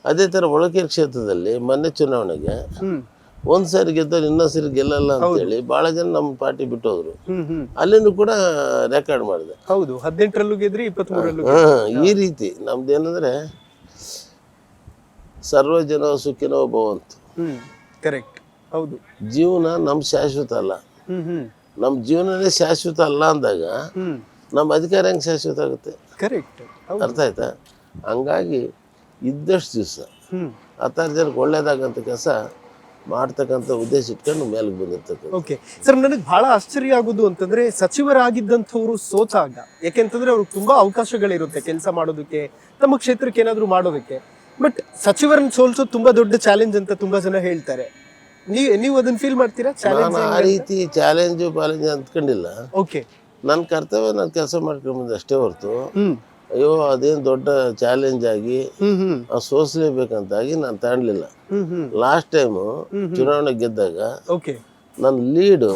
ಅದೇ ಥರ ಒಳಕೇರಿ ಕ್ಷೇತ್ರದಲ್ಲಿ ಮೊನ್ನೆ ಚುನಾವಣೆಗೆ ಒಂದು ಸಾರಿ ಗೆದ್ದವ್ರು ಇನ್ನೊಂದು ಸಾರಿ ಗೆಲ್ಲಲ್ಲ ಅಂತೇಳಿ ಭಾಳ ಜನ ನಮ್ಮ ಪಾರ್ಟಿ ಬಿಟ್ಟು ಹೋದ್ರು. ಅಲ್ಲಿಂದ ಕೂಡ ರೆಕಾರ್ಡ್ ಮಾಡಿದೆ. 18ರಲ್ಲೂ ಗೆದ್ರಿ, 23ರಲ್ಲೂ. ಈ ರೀತಿ ನಮ್ದೇನಂದ್ರೆ ಸರ್ವ ಜನ ಸುಖಿನೋ ಭವಂತು. ಕರೆಕ್ಟ್. ಹೌದು. ಜೀವನ ನಮ್ ಶಾಶ್ವತ ಅಲ್ಲ. ನಮ್ಮ ಜೀವನನೇ ಶಾಶ್ವತ ಅಲ್ಲ ಅಂದಾಗ ನಮ್ಮ ಅಧಿಕಾರ ಹೆಂಗೆ ಶಾಶ್ವತ ಆಗುತ್ತೆ? ಕರೆಕ್ಟ್. ಅರ್ಥ ಆಯ್ತಾ? ಹಂಗಾಗಿ ಇದ್ದಷ್ಟು ದಿವಸ 10 ಜನಕ್ಕೆ ಒಳ್ಳೇದಾಗಂತ ಕೆಲಸ ಮಾಡ್ತಕ್ಕಂಥ ಉದ್ದೇಶ ಇಟ್ಕೊಂಡು ಮೇಲಕ್ಕೆ ಬಂದಿರ್ತಕ್ಕಂಥ. ಓಕೆ ಸರ್, ನನಗೆ ಬಹಳ ಆಶ್ಚರ್ಯ ಆಗೋದು ಅಂತಂದ್ರೆ ಸಚಿವರಾಗಿದ್ದಂಥವ್ರು ಸೋತಾಗ, ಯಾಕೆಂತಂದ್ರೆ ಅವ್ರಿಗೆ ತುಂಬಾ ಅವಕಾಶಗಳಿರುತ್ತೆ ಕೆಲಸ ಮಾಡೋದಕ್ಕೆ, ತಮ್ಮ ಕ್ಷೇತ್ರಕ್ಕೆ ಏನಾದ್ರು ಮಾಡೋದಕ್ಕೆ. ಬಟ್ ಸಚಿವರನ್ನ ಸೋಲ್ಸೋದು ತುಂಬಾ ದೊಡ್ಡ ಚಾಲೆಂಜ್ ಅಂತ ತುಂಬಾ ಜನ ಹೇಳ್ತಾರೆ. ನೀವು ಅದನ್ನ ಫೀಲ್ ಮಾಡ್ತೀರಾ? ನಾನು ಆ ರೀತಿ ಚಾಲೆಂಜು ಅಂದ್ಕೊಂಡಿಲ್ಲ. ಓಕೆ, ನನ್ನ ಕರ್ತವ್ಯ ನಾನು ಕೆಲಸ ಮಾಡ್ಕೊಂಡ್ಬಂದೆ ಅಷ್ಟೇ ಹೊರತು ಅಯ್ಯೋ ಅದೇನು ದೊಡ್ಡ ಚಾಲೆಂಜ್ ಆಗಿ ಸೋಸಲೇಬೇಕಂತಾಗಿ ನಾನು ತಗೊಳ್ಲಿಲ್ಲ. ಲಾಸ್ಟ್ ಟೈಮು ಚುನಾವಣೆ ಗೆದ್ದಾಗ ನನ್ನ ಲೀಡು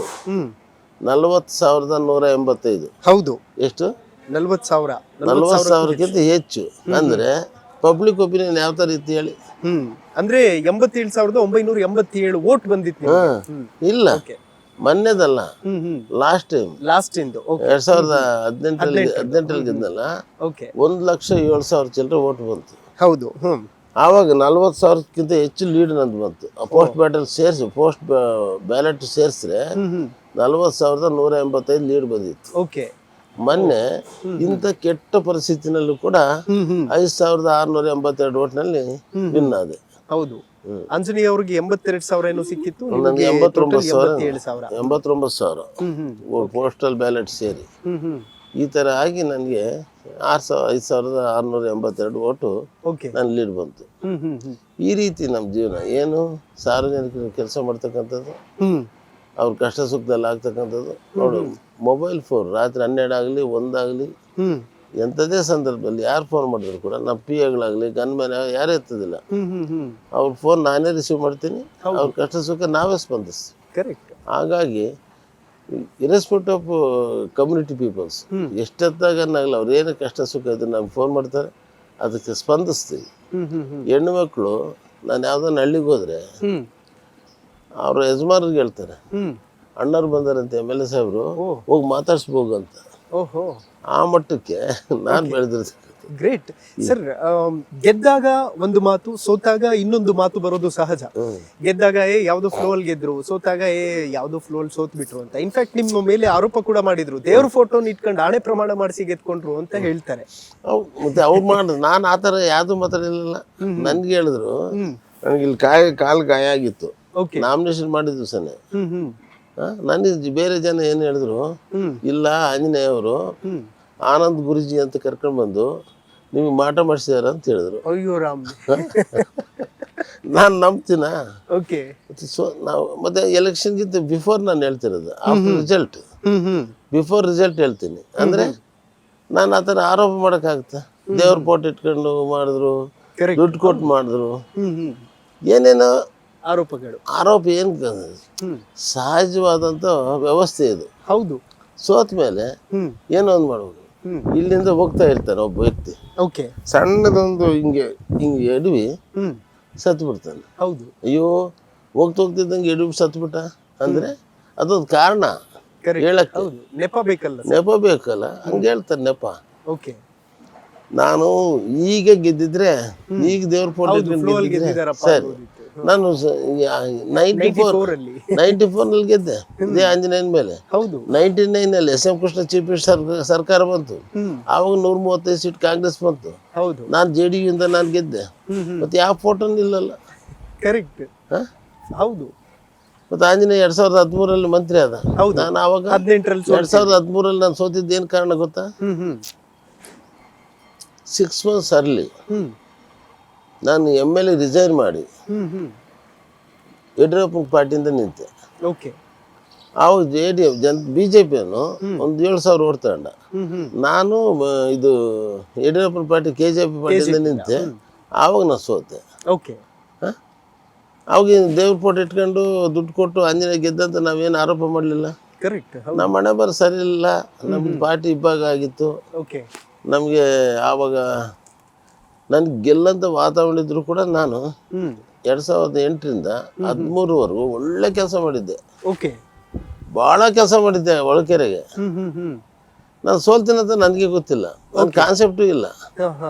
40,185. ಹೌದು. ಎಷ್ಟು? 40,000. 40,000ಕ್ಕಿಂತ ಹೆಚ್ಚು. ಅಂದ್ರೆ ಪಬ್ಲಿಕ್ ಒಪಿನಿಯನ್ ಯಾವ ತರ ಇತ್ತು ಹೇಳಿ? ಅಂದ್ರೆ 87,987 ವೋಟ್ ಬಂದಿತ್ತು. ಇಲ್ಲ, ಮೊನ್ನೆದಲ್ಲ, ಲಾಸ್ಟ್ ಟೈಮ್ 2018 ಗೆದ್ದಲ್ಲ. 1,07,000 ಚಿಲ್ಲರೆ ವೋಟ್ ಬಂತು. ಹೌದು. ಆವಾಗ 40,000ಕ್ಕಿಂತ ಹೆಚ್ಚು ಲೀಡ್ ನಂದು ಬಂತು. ಪೋಸ್ಟ್ ಬ್ಯಾಲೆಟ್ ಸೇರಿಸ್ರೆ 40,185 ಲೀಡ್ ಬಂದಿತ್ತು. ಮೊನ್ನೆ ಇಂಥ ಕೆಟ್ಟ ಪರಿಸ್ಥಿತಿನಲ್ಲೂ ಕೂಡ 5,682 ವೋಟ್ನಲ್ಲಿ ವಿನ್ ಆದೆ. ಹೌದು. ಆಂಜನೇಯ ಅವ್ರಿಗೆ 82,000 ಏನೋ ಸಿಕ್ಕಿತ್ತು. ನನಗೆ 89,000 ಪೋಸ್ಟಲ್ ಬ್ಯಾಲೆಟ್ ಸೇರಿ ಈ ತರ ಆಗಿ ನನಗೆ 5,682 ವೋಟು ನನ್ನ ಲೀಡ್ ಬಂತು. ಈ ರೀತಿ ನಮ್ಮ ಜೀವನ ಏನು, ಸಾರ್ವಜನಿಕರ ಕೆಲಸ ಮಾಡ್ತಕ್ಕಂಥದ್ದು, ಅವ್ರ ಕಷ್ಟ ಸುಖದಲ್ಲಿ ಆಗ್ತಕ್ಕಂಥದ್ದು. ನೋಡು, ಮೊಬೈಲ್ ಫೋನ್ ರಾತ್ರಿ 12 ಆಗಲಿ 1 ಆಗಲಿ ಎಂಥದೇ ಸಂದರ್ಭದಲ್ಲಿ ಯಾರು ಫೋನ್ ಮಾಡಿದ್ರು ಕೂಡ ನಮ್ಮ PAಗಳಾಗಲಿ ಗನ್ಮ್ಯಾನ್ ಯಾರೇ ಎತ್ತದಿಲ್ಲ. ಅವ್ರ ಫೋನ್ ನಾನೇ ರಿಸೀವ್ ಮಾಡ್ತೀನಿ, ಅವ್ರ ಕಷ್ಟ ಸುಖ ನಾವೇ ಸ್ಪಂದಿಸ್ತೀವಿ. ಕರೆಕ್ಟ್. ಹಾಗಾಗಿ ಇರೆಸ್ಪೆಕ್ಟ್ ಆಫ್ ಕಮ್ಯುನಿಟಿ ಪೀಪಲ್ಸ್ ಎಷ್ಟೊತ್ತಾಗನ್ನಾಗಲ್ಲ ಅವ್ರು ಏನು ಕಷ್ಟ ಸುಖ ಇದ್ರೆ ನಮ್ಗೆ ಫೋನ್ ಮಾಡ್ತಾರೆ, ಅದಕ್ಕೆ ಸ್ಪಂದಿಸ್ತೀವಿ. ಹೆಣ್ಣು ಮಕ್ಕಳು ನಾನು ಯಾವುದನ್ನ ಹಳ್ಳಿಗೆ ಹೋದ್ರೆ ಅವ್ರ ಯಜಮಾನ್ರಿಗೆ ಹೇಳ್ತಾರೆ, ಅಣ್ಣವ್ರು ಬಂದಾರಂತೆ MLA ಸಾಹೇಬ್ರು, ಹೋಗಿ ಮಾತಾಡ್ಸ್ಬೋದು ಅಂತ. ಆ ಮಟ್ಟಕ್ಕೆ ನಾನು ಬೆಳೆದಿರ್ತೀನಿ. Great sir. ಗೆದ್ದಾಗ ಒಂದು ಮಾತು, ಸೋತಾಗ ಇನ್ನೊಂದು ಮಾತು ಬರೋದು ಸಹಜ. ಗೆದ್ದಾಗ ಯಾವ್ದೋ ಫ್ಲೋ ಅಲ್ಲಿ ಗೆದ್ರು, ಸೋತಾಗ ಯಾವ್ದೋ ಫ್ಲೋ ಅಲ್ಲಿ ಸೋತ್ ಬಿಟ್ರು ಅಂತ. ಇನ್ಫ್ಯಾಕ್ಟ್ ನಿಮ್ಮ ಮೇಲೆ ಆರೋಪ ಕೂಡ ಮಾಡಿದ್ರು, ದೇವ್ರ ಫೋಟೋನ ಇಟ್ಕೊಂಡು ಆಣೆ ಪ್ರಮಾಣ ಮಾಡಿಸಿ ಗೆದ್ಕೊಂಡ್ರು ಅಂತ ಹೇಳ್ತಾರೆ. ಮತ್ತೆ ಅವ್ರು ಮಾಡಿದ್ರು, ನಾನು ಆ ಥರ ಯಾವ್ದು ಮಾತಾಡಲಿಲ್ಲ. ನನ್ಗೆ ಹೇಳಿದ್ರು, ನನಗೆ ಇಲ್ಲಿ ಕಾಲು ಗಾಯ ಆಗಿತ್ತು, ನಾಮಿನೇಷನ್ ಮಾಡಿದ್ವು ಸನೆ. ನನಗೆ ಬೇರೆ ಜನ ಏನು ಹೇಳಿದ್ರು, ಇಲ್ಲ ಆಂಜನೇಯ ಅವರು ಆನಂದ್ ಗುರುಜಿ ಅಂತ ಕರ್ಕೊಂಡು ಬಂದು ನಿಮಗೆ ಮಾಟ ಮಾಡಿಸಿದಾರ ಅಂತ ಹೇಳಿದ್ರು. ಅಯ್ಯೋ ರಾಮ್. ನಾನು ನಂಬ್ತೀನ? ನಾವು ಮತ್ತೆ ಎಲೆಕ್ಷನ್ಗಿಂತ ಬಿಫೋರ್ ನಾನು ಹೇಳ್ತಿರೋದು, ಆಫ್ಟರ್ ರಿಸಲ್ಟ್, ಬಿಫೋರ್ ರಿಸಲ್ಟ್ ಹೇಳ್ತೀನಿ. ಅಂದ್ರೆ ನಾನು ಆ ಥರ ಆರೋಪ ಮಾಡೋಕ್ಕಾಗುತ್ತಾ? ದೇವ್ರ ಫೋಟೋ ಇಟ್ಕೊಂಡು ಮಾಡಿದ್ರು, ದುಡ್ಡು ಕೊಟ್ಟು ಮಾಡಿದ್ರು, ಏನೇನೋ ಆರೋಪ ಏನು ಸಹಜವಾದಂತ ವ್ಯವಸ್ಥೆ ಇದು. ಹೌದು. ಸೋತ ಮೇಲೆ ಏನೋ ಒಂದು ಮಾಡ್ಬೋದು. ಇಲ್ಲಿಂದ ಹೋಗ್ತಾ ಇರ್ತಾನೆ ಒಬ್ಬ ವ್ಯಕ್ತಿ, ಸಣ್ಣದೊಂದು ಹಿಂಗೆ ಎಡವಿ ಸತ್ತು ಬಿಡ್ತಾನೆ. ಹೌದು. ಅಯ್ಯೋ ಹೋಗ್ತಿದ್ದಂಗೆ ಎಡವಿ ಸತ್ತು ಬಿಟ್ಟ ಅಂದ್ರೆ ಅದೊಂದು ಕಾರಣ ಹೇಳಕ್ಕೆ. ನೆಪ ಬೇಕಲ್ಲ, ಹಂಗೆ ಹೇಳ್ತಾರೆ ನೆಪ. ನಾನು ಈಗ ಗೆದ್ದಿದ್ರೆ, ಈಗ ದೇವ್ರ ಫೋಟೋ ಸರಿ, ನಾನು 94 ಅಲ್ಲಿ 94ನಲ್ಲಿ ಗೆದ್ದೆ ಇದೇ ಆಂಜನೇಯನ ಮೇಲೆ. ಹೌದು 99ನಲ್ಲಿ SM ಕೃಷ್ಣ ಚೀಫ್ ಮಿನಿಸ್ಟರ್ ಸರ್ಕಾರ ಬಂತು. ಆವಾಗ 135 ಸೀಟ್ ಕಾಂಗ್ರೆಸ್ ಬಂತು. ಹೌದು ನಾನು JDU ಇಂದ ನಾನು ಗೆದ್ದೆ. ಮತ್ತೆ ಯಾವ ಫೋಟೋನು ಇಲ್ಲಲ್ಲ. ಕರೆಕ್ಟ್. ಹೌದು ಮತ್ತೆ ಆಂಜನೇಯ 2013ರಲ್ಲಿ ಮಂತ್ರಿ ಆದ. ಹೌದು. ನಾನು ಆವಾಗ 18ರಲ್ಲಿ 2013ರಲ್ಲಿ ನಾನು ಸೋತಿದ್ದು ಏನು ಕಾರಣ ಗೊತ್ತಾ? 6 months ಅರ್ಲಿ ನಾನು MLA ರಿಸೈನ್ ಮಾಡಿ ಯಡಿಯೂರಪ್ಪನ ಪಾರ್ಟಿಯಿಂದ ನಿಂತೆ. ಓಕೆ. ಅವಾಗ BJPಯನ್ನು ಒಂದು 7,000 ಓಟ್ ತಗೊಂಡ. ನಾನು ಇದು ಯಡಿಯೂರಪ್ಪನ ಪಾರ್ಟಿ KJP ಪಾರ್ಟಿಯಿಂದ ನಿಂತೆ. ಆವಾಗ ನಾನು ಸೋತೆ. ಓಕೆ. ಅವಾಗ ದೇವ್ರ ಫೋಟೋ ಇಟ್ಕೊಂಡು ದುಡ್ಡು ಕೊಟ್ಟು ಆಂಜನೇಯ ಗೆದ್ದಂತ ನಾವೇನು ಆರೋಪ ಮಾಡಲಿಲ್ಲ. ಕರೆಕ್ಟ್. ನಮ್ಮ ಹಣೆ ಬರ ಸರಿ ಇಲ್ಲ. ನಮ್ಮ ಪಾರ್ಟಿ ಇಬ್ಬಾಗ ಆಗಿತ್ತು. ಓಕೆ. ನಮಗೆ ಆವಾಗ ನನಗೆ ಗೆಲ್ಲಂತ ವಾತಾವರಣ ಇದ್ರು ಕೂಡ ನಾನು 2008ರಿಂದ 13ವರೆಗೂ ಒಳ್ಳೆ ಕೆಲಸ ಮಾಡಿದ್ದೆ. ಓಕೆ. ಭಾಳ ಕೆಲಸ ಮಾಡಿದ್ದೆ ಒಳಕೆರೆಗೆ. ನಾನು ಸೋಲ್ತೀನಂತ ನನಗೆ ಗೊತ್ತಿಲ್ಲ, ನನ್ನ ಕಾನ್ಸೆಪ್ಟು ಇಲ್ಲ.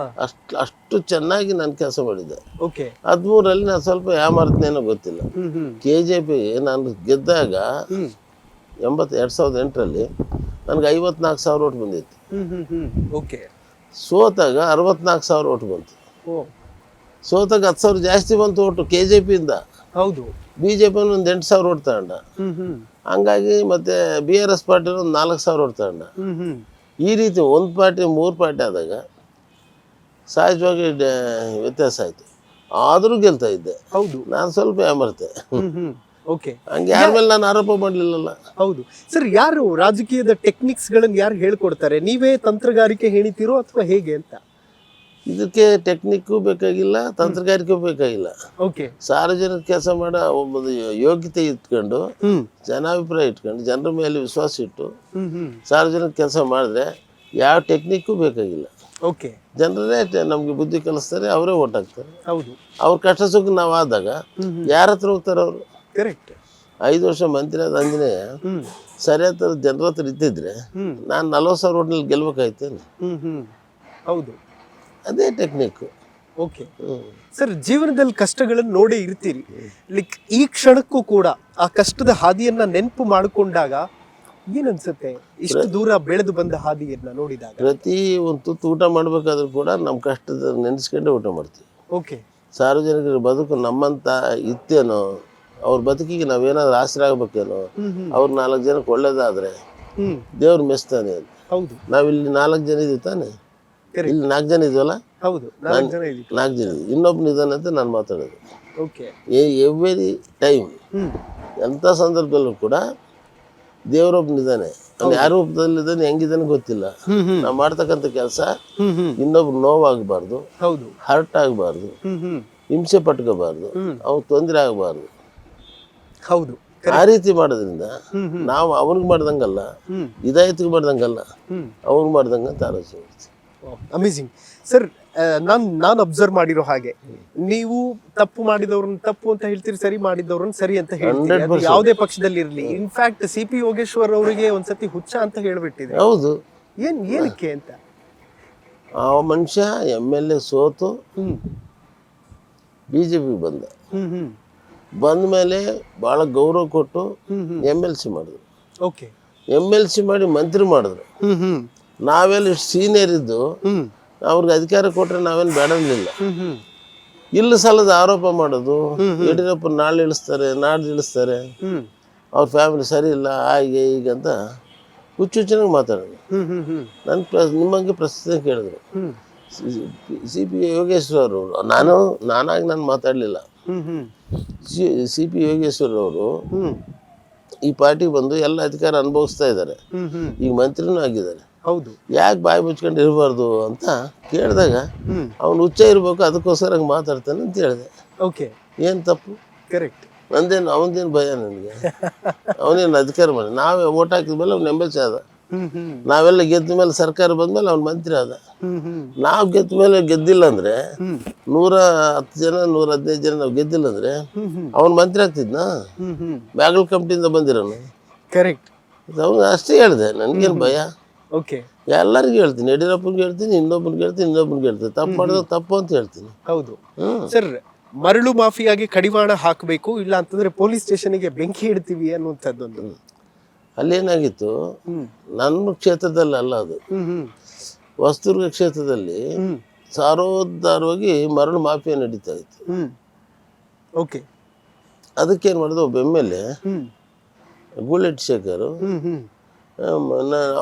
ಅಷ್ಟು ಚೆನ್ನಾಗಿ ನಾನು ಕೆಲಸ ಮಾಡಿದ್ದೆ. ಓಕೆ. 13ರಲ್ಲಿ ನಾನು ಸ್ವಲ್ಪ ಯಾಮಾರ್ತೇನೋ ಗೊತ್ತಿಲ್ಲ. KJP ನಾನು ಗೆದ್ದಾಗ 2008ರಲ್ಲಿ ನನಗೆ 54,000 ಓಟ್ ಬಂದಿತ್ತು. ಓಕೆ. ಸೋತಾಗ 64,000 ಓಟ್ ಬಂತು. ಸೋತಾಗ 10,000 ಜಾಸ್ತಿ ಬಂತು ಓಟು KJPಯಿಂದ. ಹೌದು. BJP ಒಂದು 8,000 ಓಟ್ ತಗೊಂಡ. ಹಂಗಾಗಿ ಮತ್ತೆ BRS ಪಾರ್ಟಿ ಒಂದು 4,000 ಓಟ್ ತಗೊಂಡ. ಈ ರೀತಿ ಒಂದು ಪಾರ್ಟಿ 3 ಪಾರ್ಟಿ ಆದಾಗ ಸಹಜವಾಗಿ ವ್ಯತ್ಯಾಸ ಆಯಿತು. ಆದರೂ ಗೆಲ್ತಾ ಇದ್ದೆ. ಹೌದು. ನಾನು ಸ್ವಲ್ಪ ಯಾಮರ್ತೆ. ಓಕೆ. ಹಂಗೆ ಯಾರ ಮೇಲೆ ನಾನು ಆರೋಪ ಮಾಡಲಿಲ್ಲಲ್ಲ. ಹೌದು ಸರ್. ಯಾರು ರಾಜಕೀಯದ ಟೆಕ್ನಿಕ್ಸ್ ಗಳನ್ನ ಯಾರು ಹೇಳ್ಕೊಡ್ತಾರೆ? ನೀವೇ ತಂತ್ರಗಾರಿಕೆ ಹೇಳಿತೀರೋ ಅಥವಾ ಹೇಗೆ ಅಂತ? ಇದಕ್ಕೆ ಟೆಕ್ನಿಕ್ಕು ಬೇಕಾಗಿಲ್ಲ, ತಂತ್ರಗಾರಿಕೆ ಬೇಕಾಗಿಲ್ಲ. ಓಕೆ. ಸಾರ್ವಜನಿಕ ಕೆಲಸ ಮಾಡೋ ಒಂದು ಯೋಗ್ಯತೆ ಇಟ್ಕೊಂಡು, ಜನಾಭಿಪ್ರಾಯ ಇಟ್ಕೊಂಡು, ಜನರ ಮೇಲೆ ವಿಶ್ವಾಸ ಇಟ್ಟು ಸಾರ್ವಜನಿಕ ಕೆಲಸ ಮಾಡಿದ್ರೆ ಯಾವ ಟೆಕ್ನಿಕ್ಕು ಬೇಕಾಗಿಲ್ಲ. ಓಕೆ. ಜನರೇ ನಮಗೆ ಬುದ್ಧಿ ಕಲಿಸ್ತಾರೆ, ಅವರೇ ಓಟ್ ಹಾಕ್ತಾರೆ. ಹೌದು. ಅವ್ರ ಕಷ್ಟ ಸುಖ ನಾವು ಆದಾಗ ಯಾರ ಹತ್ರ ಹೋಗ್ತಾರೆ ಅವರು? ಕರೆಕ್ಟ್. 5 ವರ್ಷ ಮಂತ್ರಿ ಆದ ಆಂಜನೇಯ ಸರಿಯಾದ ಥರ ಜನರ ಹತ್ರ ಇದ್ದಿದ್ರೆ ನಾನು 40,000 ಓಟ್ನಲ್ಲಿ ಗೆಲ್ಬೇಕಾಯ್ತೇನೆ. ಹೌದು. ಅದೇ ಟೆಕ್ನಿಕ್ಕು. ಓಕೆ. ಸರ್, ಜೀವನದಲ್ಲಿ ಕಷ್ಟಗಳನ್ನು ನೋಡೇ ಇರ್ತೀರಿ. ಲೈಕ್ ಈ ಕ್ಷಣಕ್ಕೂ ಕೂಡ ಆ ಕಷ್ಟದ ಹಾದಿಯನ್ನ ನೆನಪು ಮಾಡಿಕೊಂಡಾಗ ಏನನ್ಸುತ್ತೆ? ಇಷ್ಟು ದೂರ ಬೆಳೆದು ಬಂದ ಹಾದಿಯನ್ನ ನೋಡಿದಾಗ ಪ್ರತಿ ಒಂದು ತುತ್ತು ಊಟ ಮಾಡಬೇಕಾದ್ರೂ ಕೂಡ ನಮ್ಮ ಕಷ್ಟದ ನೆನೆಸ್ಕೊಂಡೆ ಊಟ ಮಾಡ್ತೀವಿ. ಓಕೆ. ಸಾರ್ವಜನಿಕರ ಬದುಕು ನಮ್ಮಂತ ಇತ್ತೇನೋ, ಅವ್ರ ಬದುಕಿಗೆ ನಾವೇನಾದ್ರೂ ಆಸರೆ ಆಗ್ಬೇಕೇನೋ, ಅವ್ರು 4 ಜನಕ್ಕೆ ಒಳ್ಳೇದಾದ್ರೆ ದೇವ್ರು ಮೆಚ್ತಾನೆ ಅಂತ. ಹೌದು. ನಾವಿಲ್ಲಿ 4 ಜನ ಇದೀವಿ ತಾನೆ, ಇಲ್ಲಿ 4 ಜನ ಇದೀವಲ್ಲ. ಹೌದು. 4 ಜನ ಇದೀವಿ. 4 ಜನ ಇನ್ನೊಬ್ನು ಇದ್ದಾನೆ ಅಂತ ನಾನು ಮಾತಾಡೋದು. ಓಕೆ. ಎವ್ರಿ ಟೈಮ್ ಎಂಥ ಸಂದರ್ಭದಲ್ಲೂ ಕೂಡ ದೇವರೊಬ್ಬನಿದ್ದಾನೆ. ಅವ್ನು ಯಾರ ರೂಪದಲ್ಲಿದ್ದಾನೆ, ಹೆಂಗಿದ್ದಾನೆ ಗೊತ್ತಿಲ್ಲ. ನಾವು ಮಾಡ್ತಕ್ಕಂಥ ಕೆಲಸ ಇನ್ನೊಬ್ರು ನೋವಾಗಬಾರ್ದು, ಹೌದು, ಹರ್ಟ್ ಆಗಬಾರ್ದು, ಹಿಂಸೆ ಪಟ್ಕೋಬಾರ್ದು, ಅವ್ನು ತೊಂದರೆ ಆಗಬಾರ್ದು. ಹೌದು. ಆ ರೀತಿ ಮಾಡೋದ್ರಿಂದ ನಾವು ಅವ್ನಿಗೆ ಮಾಡ್ದಂಗಲ್ಲ, ಇದಾಯತಿಗೆ ಮಾಡ್ದಂಗಲ್ಲ, ಅವ್ನಿಗೆ ಮಾಡ್ದಂಗೆ ಅಂತ ಆಲೋಚನೆ ಮಾಡ್ತೀವಿ. Amazing sir. ನಾನು ಅಬ್ಸರ್ವ್ ಮಾಡಿರೋ ಹಾಗೆ ನೀವು ತಪ್ಪು ಮಾಡಿದವ್ರನ್ನ ತಪ್ಪು ಅಂತ ಹೇಳ್ತೀರಿ, ಸರಿ ಮಾಡಿದವ್ರನ್ನ ಸರಿ ಅಂತ ಹೇಳ್ತೀರಿ. ಅದು ಯಾವುದೇ ಪಕ್ಷದಲ್ಲಿ ಇರಲಿ. ಇನ್ಫ್ಯಾಕ್ಟ್ CP ಯೋಗೇಶ್ವರ್ ಅವರಿಗೆ ಒಂದ್ಸತಿ ಹುಚ್ಚ ಅಂತ ಹೇಳ್ಬಿಟ್ಟಿದೆ. ಹೌದು. ಏನಕ್ಕೆ ಅಂತ? ಆ ಮನುಷ್ಯ MLA ಸೋತು BJP ಬಂದ ಮೇಲೆ ಭಾಳ ಗೌರವ ಕೊಟ್ಟು MLC ಮಾಡಿದ್ರು. ಓಕೆ. MLC ಮಾಡಿ ಮಂತ್ರಿ ಮಾಡಿದ್ರು. ನಾವೆಲ್ಲ ಇಷ್ಟು ಸೀನಿಯರ್ ಇದ್ದು ಅವ್ರಿಗೆ ಅಧಿಕಾರ ಕೊಟ್ರೆ ನಾವೇನು ಬೇಡಲಿಲ್ಲ. ಇಲ್ಲ ಸಲದ ಆರೋಪ ಮಾಡೋದು, ಯಡಿಯೂರಪ್ಪ ನಾಳೆ ಇಳಿಸ್ತಾರೆ, ನಾಡ್ದು ಇಳಿಸ್ತಾರೆ, ಅವ್ರ ಫ್ಯಾಮಿಲಿ ಸರಿ ಇಲ್ಲ, ಹಾಗೆ ಹೀಗೆ ಅಂತ ಹುಚ್ಚುಚ್ಚನಾಗಿ ಮಾತಾಡೋದು. ನಿಮ್ಮಂಗೆ ಪ್ರಶ್ನೆ ಕೇಳಿದ್ರು. CP ಯೋಗೇಶ್ವರ್ ಅವರು, ನಾನಾಗಿ ನಾನು ಮಾತಾಡಲಿಲ್ಲ. CP ಯೋಗೇಶ್ವರ್ ಅವರು ಈ ಪಾರ್ಟಿಗೆ ಬಂದು ಎಲ್ಲ ಅಧಿಕಾರ ಅನುಭವಿಸ್ತಾ ಇದ್ದಾರೆ, ಈಗ ಮಂತ್ರಿನೂ ಆಗಿದ್ದಾರೆ. ಹೌದು. ಯಾಕೆ ಬಾಯಿ ಮುಚ್ಕೊಂಡು ಇರಬಾರ್ದು ಅಂತ ಕೇಳಿದಾಗ ಅವ್ನು ಹುಚ್ಚ ಇರಬೇಕು, ಅದಕ್ಕೋಸ್ಕರ ಮಾತಾಡ್ತಾನೆ ಅಂತ ಹೇಳಿದೆ. ಓಕೆ. ಏನು ತಪ್ಪು? ಕರೆಕ್ಟ್. ನಂದೇನು ಅವನದೇನು ಭಯ ನನಗೆ? ಅವನೇನು ಅಧಿಕಾರ ಮಾಡಿ ನಾವೇ ಓಟ್ ಹಾಕಿದ್ಮೇಲೆ ಅವ್ನು MLC ಆದ. ನಾವೆಲ್ಲ ಗೆದ್ದ ಮೇಲೆ ಸರ್ಕಾರ ಬಂದ್ಮೇಲೆ ಅವ್ನು ಮಂತ್ರಿ ಆದ. ನಾವು ಗೆದ್ದ ಮೇಲೆ ಗೆದ್ದಿಲ್ಲ ಅಂದ್ರೆ 110 ಜನ 115 ಜನ ನಾವು ಗೆದ್ದಿಲ್ಲ ಅಂದ್ರೆ ಅವ್ನು ಮಂತ್ರಿ ಆಗ್ತಿದ್ನಾ? ಬ್ಯಾಗಲ್ ಕಮಿಟಿಯಿಂದ ಬಂದಿರೋನು. ಕರೆಕ್ಟ್. ಅವ್ನು ಅಷ್ಟೇ ಹೇಳಿದೆ, ನನಗೇನು ಭಯ. ಓಕೆ. ಎಲ್ಲರಿಗೂ ಹೇಳ್ತೀನಿ, ಯಡಿಯೂರಪ್ಪನಿಗೆ ಹೇಳ್ತೀನಿ, ಇನ್ನೊಬ್ಬನಿಗೆ ಹೇಳ್ತೀನಿ, ತಪ್ಪು ಮಾಡಿದ್ರೆ ತಪ್ಪು ಅಂತ ಹೇಳ್ತೀನಿ. ಹೌದು ಸರ್. ಮರಳು ಮಾಫಿಯಾಗಿ ಕಡಿವಾಣ ಹಾಕಬೇಕು, ಇಲ್ಲ ಅಂತಂದ್ರೆ ಪೊಲೀಸ್ ಸ್ಟೇಷನ್ಗೆ ಬೆಂಕಿ ಇಡ್ತೀವಿ ಅನ್ನುವಂಥದ್ದೊಂದು. ಅಲ್ಲೇನಾಗಿತ್ತು, ನನ್ನ ಕ್ಷೇತ್ರದಲ್ಲಿ ಅಲ್ಲ ಅದು, ಹೊಸದುರ್ಗ ಕ್ಷೇತ್ರದಲ್ಲಿ ಸಾರೋದ್ಧಾರವಾಗಿ ಮರಳು ಮಾಫಿಯಾ ನಡೀತಾ ಇತ್ತು. ಓಕೆ. ಅದಕ್ಕೇನು ಮಾಡಿದ ಒಬ್ಬ ಎಮ್.ಎಲ್.ಎ ಬುಲೆಟ್ ಶೇಖರ್,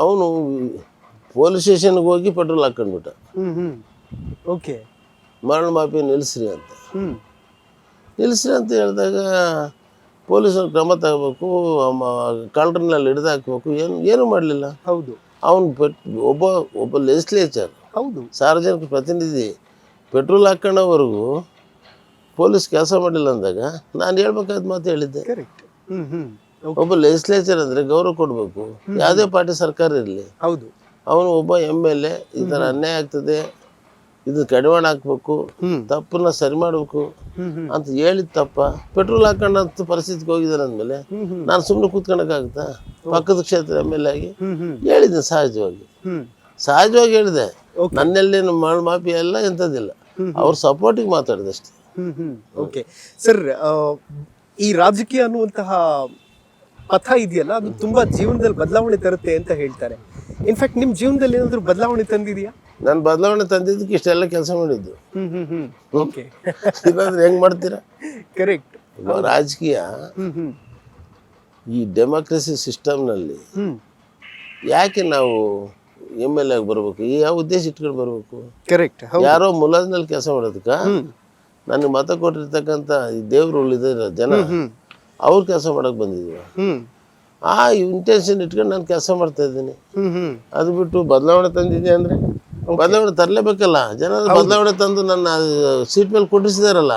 ಅವನು ಪೊಲೀಸ್ ಸ್ಟೇಷನ್ಗೆ ಹೋಗಿ ಪೆಟ್ರೋಲ್ ಹಾಕೊಂಡ್ಬಿಟ್ಟ. ಓಕೆ. ಮರಳು ಮಾಫಿಯಾ ನಿಲ್ಲಿಸ್ರಿ ಅಂತ ಹೇಳಿದಾಗ ಪೊಲೀಸರು ಕ್ರಮ ತಗೋಬೇಕು, ಕಳ್ಳರನ್ನೆಲ್ಲ ಹಿಡಿದು ಹಾಕ್ಬೇಕು, ಏನು ಮಾಡಲಿಲ್ಲ. ಹೌದು. ಅವನು ಒಬ್ಬ ಲೆಜಿಸ್ಲೇಚರ್, ಹೌದು, ಸಾರ್ವಜನಿಕ ಪ್ರತಿನಿಧಿ, ಪೆಟ್ರೋಲ್ ಹಾಕೋಣವರೆಗೂ ಪೊಲೀಸ್ ಕೆಲಸ ಮಾಡಿಲ್ಲ ಅಂದಾಗ ನಾನು ಹೇಳ್ಬೇಕಾದ ಮಾತು ಹೇಳಿದ್ದೆ. ಕರೆಕ್ಟ್. ಒಬ್ಬ ಲೆಜಿಸ್ಲೇಚರ್ ಅಂದರೆ ಗೌರವ ಕೊಡಬೇಕು, ಯಾವುದೇ ಪಾರ್ಟಿ ಸರ್ಕಾರ ಇರಲಿ. ಹೌದು. ಅವನು ಒಬ್ಬ ಎಮ್.ಎಲ್.ಎ ಈ ಥರ ಅನ್ಯಾಯ ಆಗ್ತದೆ, ಇದು ಕಡಿವಾಣ ಹಾಕ್ಬೇಕು, ತಪ್ಪನ್ನ ಸರಿ ಮಾಡಬೇಕು ಅಂತ ಹೇಳಿದ ತಪ್ಪ. ಪೆಟ್ರೋಲ್ ಹಾಕೊಂಡಂತ ಪರಿಸ್ಥಿತಿಗೆ ಹೋಗಿದ್ದಾರೆ ಅಂದಮೇಲೆ ನಾನು ಸುಮ್ಮನೆ ಕೂತ್ಕೊಳಕ್ಕಾಗುತ್ತಾ? ಪಕ್ಕದ ಕ್ಷೇತ್ರ ಎಮ್.ಎಲ್.ಎ ಆಗಿ ಹೇಳಿದ್ದೆ, ಸಹಜವಾಗಿ ಹೇಳಿದೆ. ನನ್ನಲ್ಲಿ ಮರಳು ಮಾಫಿಯಾ ಎಲ್ಲ ಎಂಥದ್ದಿಲ್ಲ, ಅವ್ರ ಸಪೋರ್ಟಿಗೆ ಮಾತಾಡಿದೆ ಅಷ್ಟೇ. ಓಕೆ ಸರ್, ಈ ರಾಜಕೀಯ ಅನ್ನುವಂತಹ ಪಥ ಇದೆಯಲ್ಲ, ಅದು ತುಂಬಾ ಜೀವನದಲ್ಲಿ ಬದಲಾವಣೆ ತರುತ್ತೆ ಅಂತ ಹೇಳ್ತಾರೆ. ಇನ್ಫ್ಯಾಕ್ಟ್ ನಿಮ್ ಜೀವನದಲ್ಲಿ ಏನಾದ್ರು ಬದಲಾವಣೆ ತಂದಿದೆಯಾ? ನಾನು ಬದಲಾವಣೆ ತಂದಿದ್ದಕ್ಕೆ ಇಷ್ಟೆಲ್ಲ ಕೆಲಸ ಮಾಡಿದ್ದು. ಇಲ್ಲಾಂದ್ರೆ ಹೆಂಗ್ ಮಾಡ್ತೀರಾ? ಕರೆಕ್ಟ್. ರಾಜಕೀಯ ಈ ಡೆಮೋಕ್ರಸಿ ಸಿಸ್ಟಮ್ನಲ್ಲಿ ಯಾಕೆ ನಾವು ಎಮ್.ಎಲ್.ಎ ಆಗಿ ಬರ್ಬೇಕು? ಯಾವ ಉದ್ದೇಶ ಇಟ್ಕೊಂಡು ಬರ್ಬೇಕು? ಕರೆಕ್ಟ್. ಯಾರೋ ಮುಲಾಜ್ನಲ್ಲಿ ಕೆಲಸ ಮಾಡೋದಕ್ಕ ನನಗೆ ಮತ ಕೊಟ್ಟಿರ್ತಕ್ಕಂಥ ಈ ದೇವ್ರು ಉಳಿದ ಜನ ಅವ್ರ ಕೆಲಸ ಮಾಡಕ್ ಬಂದಿದ್ವಿ. ಆ ಇಂಟೆನ್ಷನ್ ಇಟ್ಕೊಂಡು ನಾನು ಕೆಲಸ ಮಾಡ್ತಾ ಇದ್ದೀನಿ. ಅದು ಬಿಟ್ಟು ಬದಲಾವಣೆ ತಂದಿದ್ದೆ ಅಂದ್ರೆ ಬದಲಾವಣೆ ತರಲೇಬೇಕಲ್ಲ. ಜನ ಬದಲಾವಣೆ ತಂದು ನನ್ನ ಸೀಟ್ ಮೇಲೆ ಕೊಟ್ಟಿಸಿದಾರಲ್ಲ,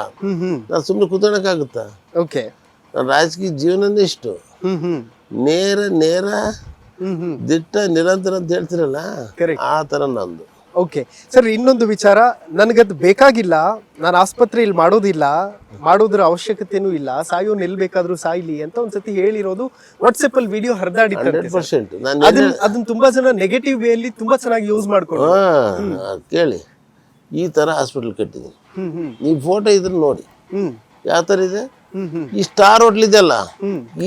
ನಾನು ಸುಮ್ಮನೆ ಕೂತ್ಕೊಳಕ್ಕಾಗುತ್ತಾ? ಓಕೆ. ನನ್ನ ರಾಜಕೀಯ ಜೀವನನೇ ಇಷ್ಟು ನೇರ ದಿಟ್ಟ ನಿರಂತರ ಅಂತ ಹೇಳ್ತಿರಲ್ಲ, ಆ ತರ ನಂದು. ಓಕೆ ಸರ್, ಇನ್ನೊಂದು ವಿಚಾರ, ನನಗದು ಬೇಕಾಗಿಲ್ಲ, ನಾನು ಆಸ್ಪತ್ರೆಯಲ್ಲಿ ಮಾಡೋದ್ರ ಅವಶ್ಯಕತೆನೂ ಇಲ್ಲ, ಸಾಯೋ ನಿಲ್ಬೇಕಾದ್ರೂ ಸಾಯ್ಲಿ ಅಂತ ಒಂದ್ಸತಿ ಹೇಳಿರೋದು ವಾಟ್ಸಪ್ ಅಲ್ಲಿ ವಿಡಿಯೋ ಹರಿದಾಡಿತ್ತು. 100% ಅದನ್ನ ತುಂಬಾ ಜನ ನೆಗೆಟಿವ್ ವೇ ಅಲ್ಲಿ ತುಂಬಾ ಚೆನ್ನಾಗಿ ಯೂಸ್ ಮಾಡ್ಕೊಂಡು. ಕೇಳಿ, ಈ ತರ ಹಾಸ್ಪಿಟಲ್ ಕಟ್ಟಿದ್ದೀನಿ, ನೀವು ಫೋಟೋ ಇದ್ರೆ ನೋಡಿ ಯಾವ ತರ ಇದೆ. ಈ ಸ್ಟಾರ್ ಹೋಟ್ಲ್ ಇದೆಯಲ್ಲ,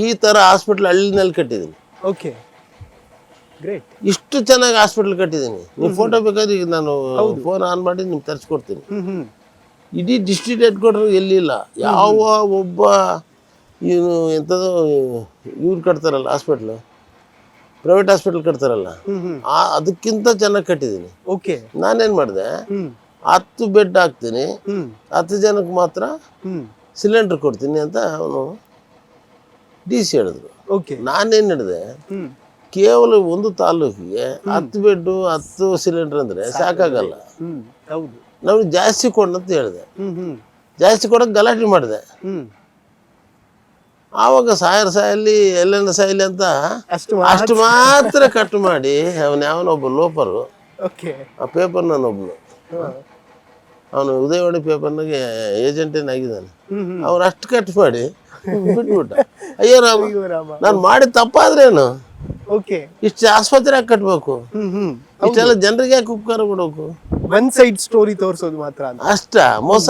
ಈ ತರ ಹಾಸ್ಪಿಟಲ್ ಹಳ್ಳಿನಲ್ಲಿ ಕಟ್ಟಿದ್ದೀನಿ. Okay, great. ಇಷ್ಟು ಚೆನ್ನಾಗಿ ಹಾಸ್ಪಿಟಲ್ ಕಟ್ಟಿದ್ದೀನಿ. ನೀವು ಫೋಟೋ ಬೇಕಾದ್ರೆ ಈಗ ನಾನು ಫೋನ್ ಆನ್ ಮಾಡಿ ನಿಮ್ಗೆ ತರಿಸ್ಕೊಡ್ತೀನಿ. ಇಡೀ ಡಿಸ್ಟ್ರಿಕ್ಟ್ ಹೆಡ್ ಕ್ವಾರ್ಟರ್ ಎಲ್ಲಿಲ್ಲ. ಯಾವ ಒಬ್ಬ ಇವನು ಎಂಥದೋ ಇವ್ರು ಕಟ್ತಾರಲ್ಲ ಹಾಸ್ಪಿಟ್ಲು, ಪ್ರೈವೇಟ್ ಹಾಸ್ಪಿಟಲ್ ಕಟ್ತಾರಲ್ಲ, ಅದಕ್ಕಿಂತ ಚೆನ್ನಾಗಿ ಕಟ್ಟಿದ್ದೀನಿ. ಓಕೆ. ನಾನೇನು ಮಾಡಿದೆ, 10 ಬೆಡ್ ಹಾಕ್ತೀನಿ, 10 ಜನಕ್ಕೆ ಮಾತ್ರ ಸಿಲಿಂಡರ್ ಕೊಡ್ತೀನಿ ಅಂತ ಅವನು DC ಹೇಳಿದ್ರು. ಓಕೆ. ನಾನೇನು ಹೇಳಿದೆ, ಕೇವಲ ಒಂದು ತಾಲೂಕಿಗೆ 10 ಬೆಡ್ಡು 10 ಸಿಲಿಂಡರ್ ಅಂದ್ರೆ ಸಾಕಾಗಲ್ಲ, ನಾವು ಜಾಸ್ತಿ ಕೊಡಂತ ಹೇಳಿದೆ. ಜಾಸ್ತಿ ಕೊಡಕ್ಕೆ ಗಲಾಟೆ ಮಾಡಿದೆ. ಆವಾಗ ಸಾಯಲಿ ಎಲ್ಲೆಲ್ಲ ಸಾಯಲಿ ಅಂತ ಅಷ್ಟು ಮಾತ್ರ ಕಟ್ ಮಾಡಿ ಅವನೊಬ್ಬ ಲೋಪರು, ಆ ಪೇಪರ್ ನಾನೊಬ್ನು, ಅವನು ಉದಯವಾಣಿ ಪೇಪರ್ನಾಗೆ ಏಜೆಂಟೇನಾಗಿದ್ದಾನೆ, ಅವನು ಅಷ್ಟು ಕಟ್ ಮಾಡಿ ಬಿಟ್ಬಿಟ್ಟ. ಅಯ್ಯೋ ರಾಮ, ನಾನು ಮಾಡಿದ ತಪ್ಪಾದ್ರೇನು? ಇಷ್ಟು ಆಸ್ಪತ್ರೆ ಯಾಕೆ ಕಟ್ಬೇಕು? ಇಷ್ಟೆಲ್ಲ ಜನರಿಗೆ ಯಾಕೆ ಉಪಕಾರ ಕೊಡ್ಬೇಕು? ಒನ್ ಸೈಡ್ ಸ್ಟೋರಿ ತೋರಿಸೋದು ಮಾತ್ರ ಅಷ್ಟ ಮೋಸ.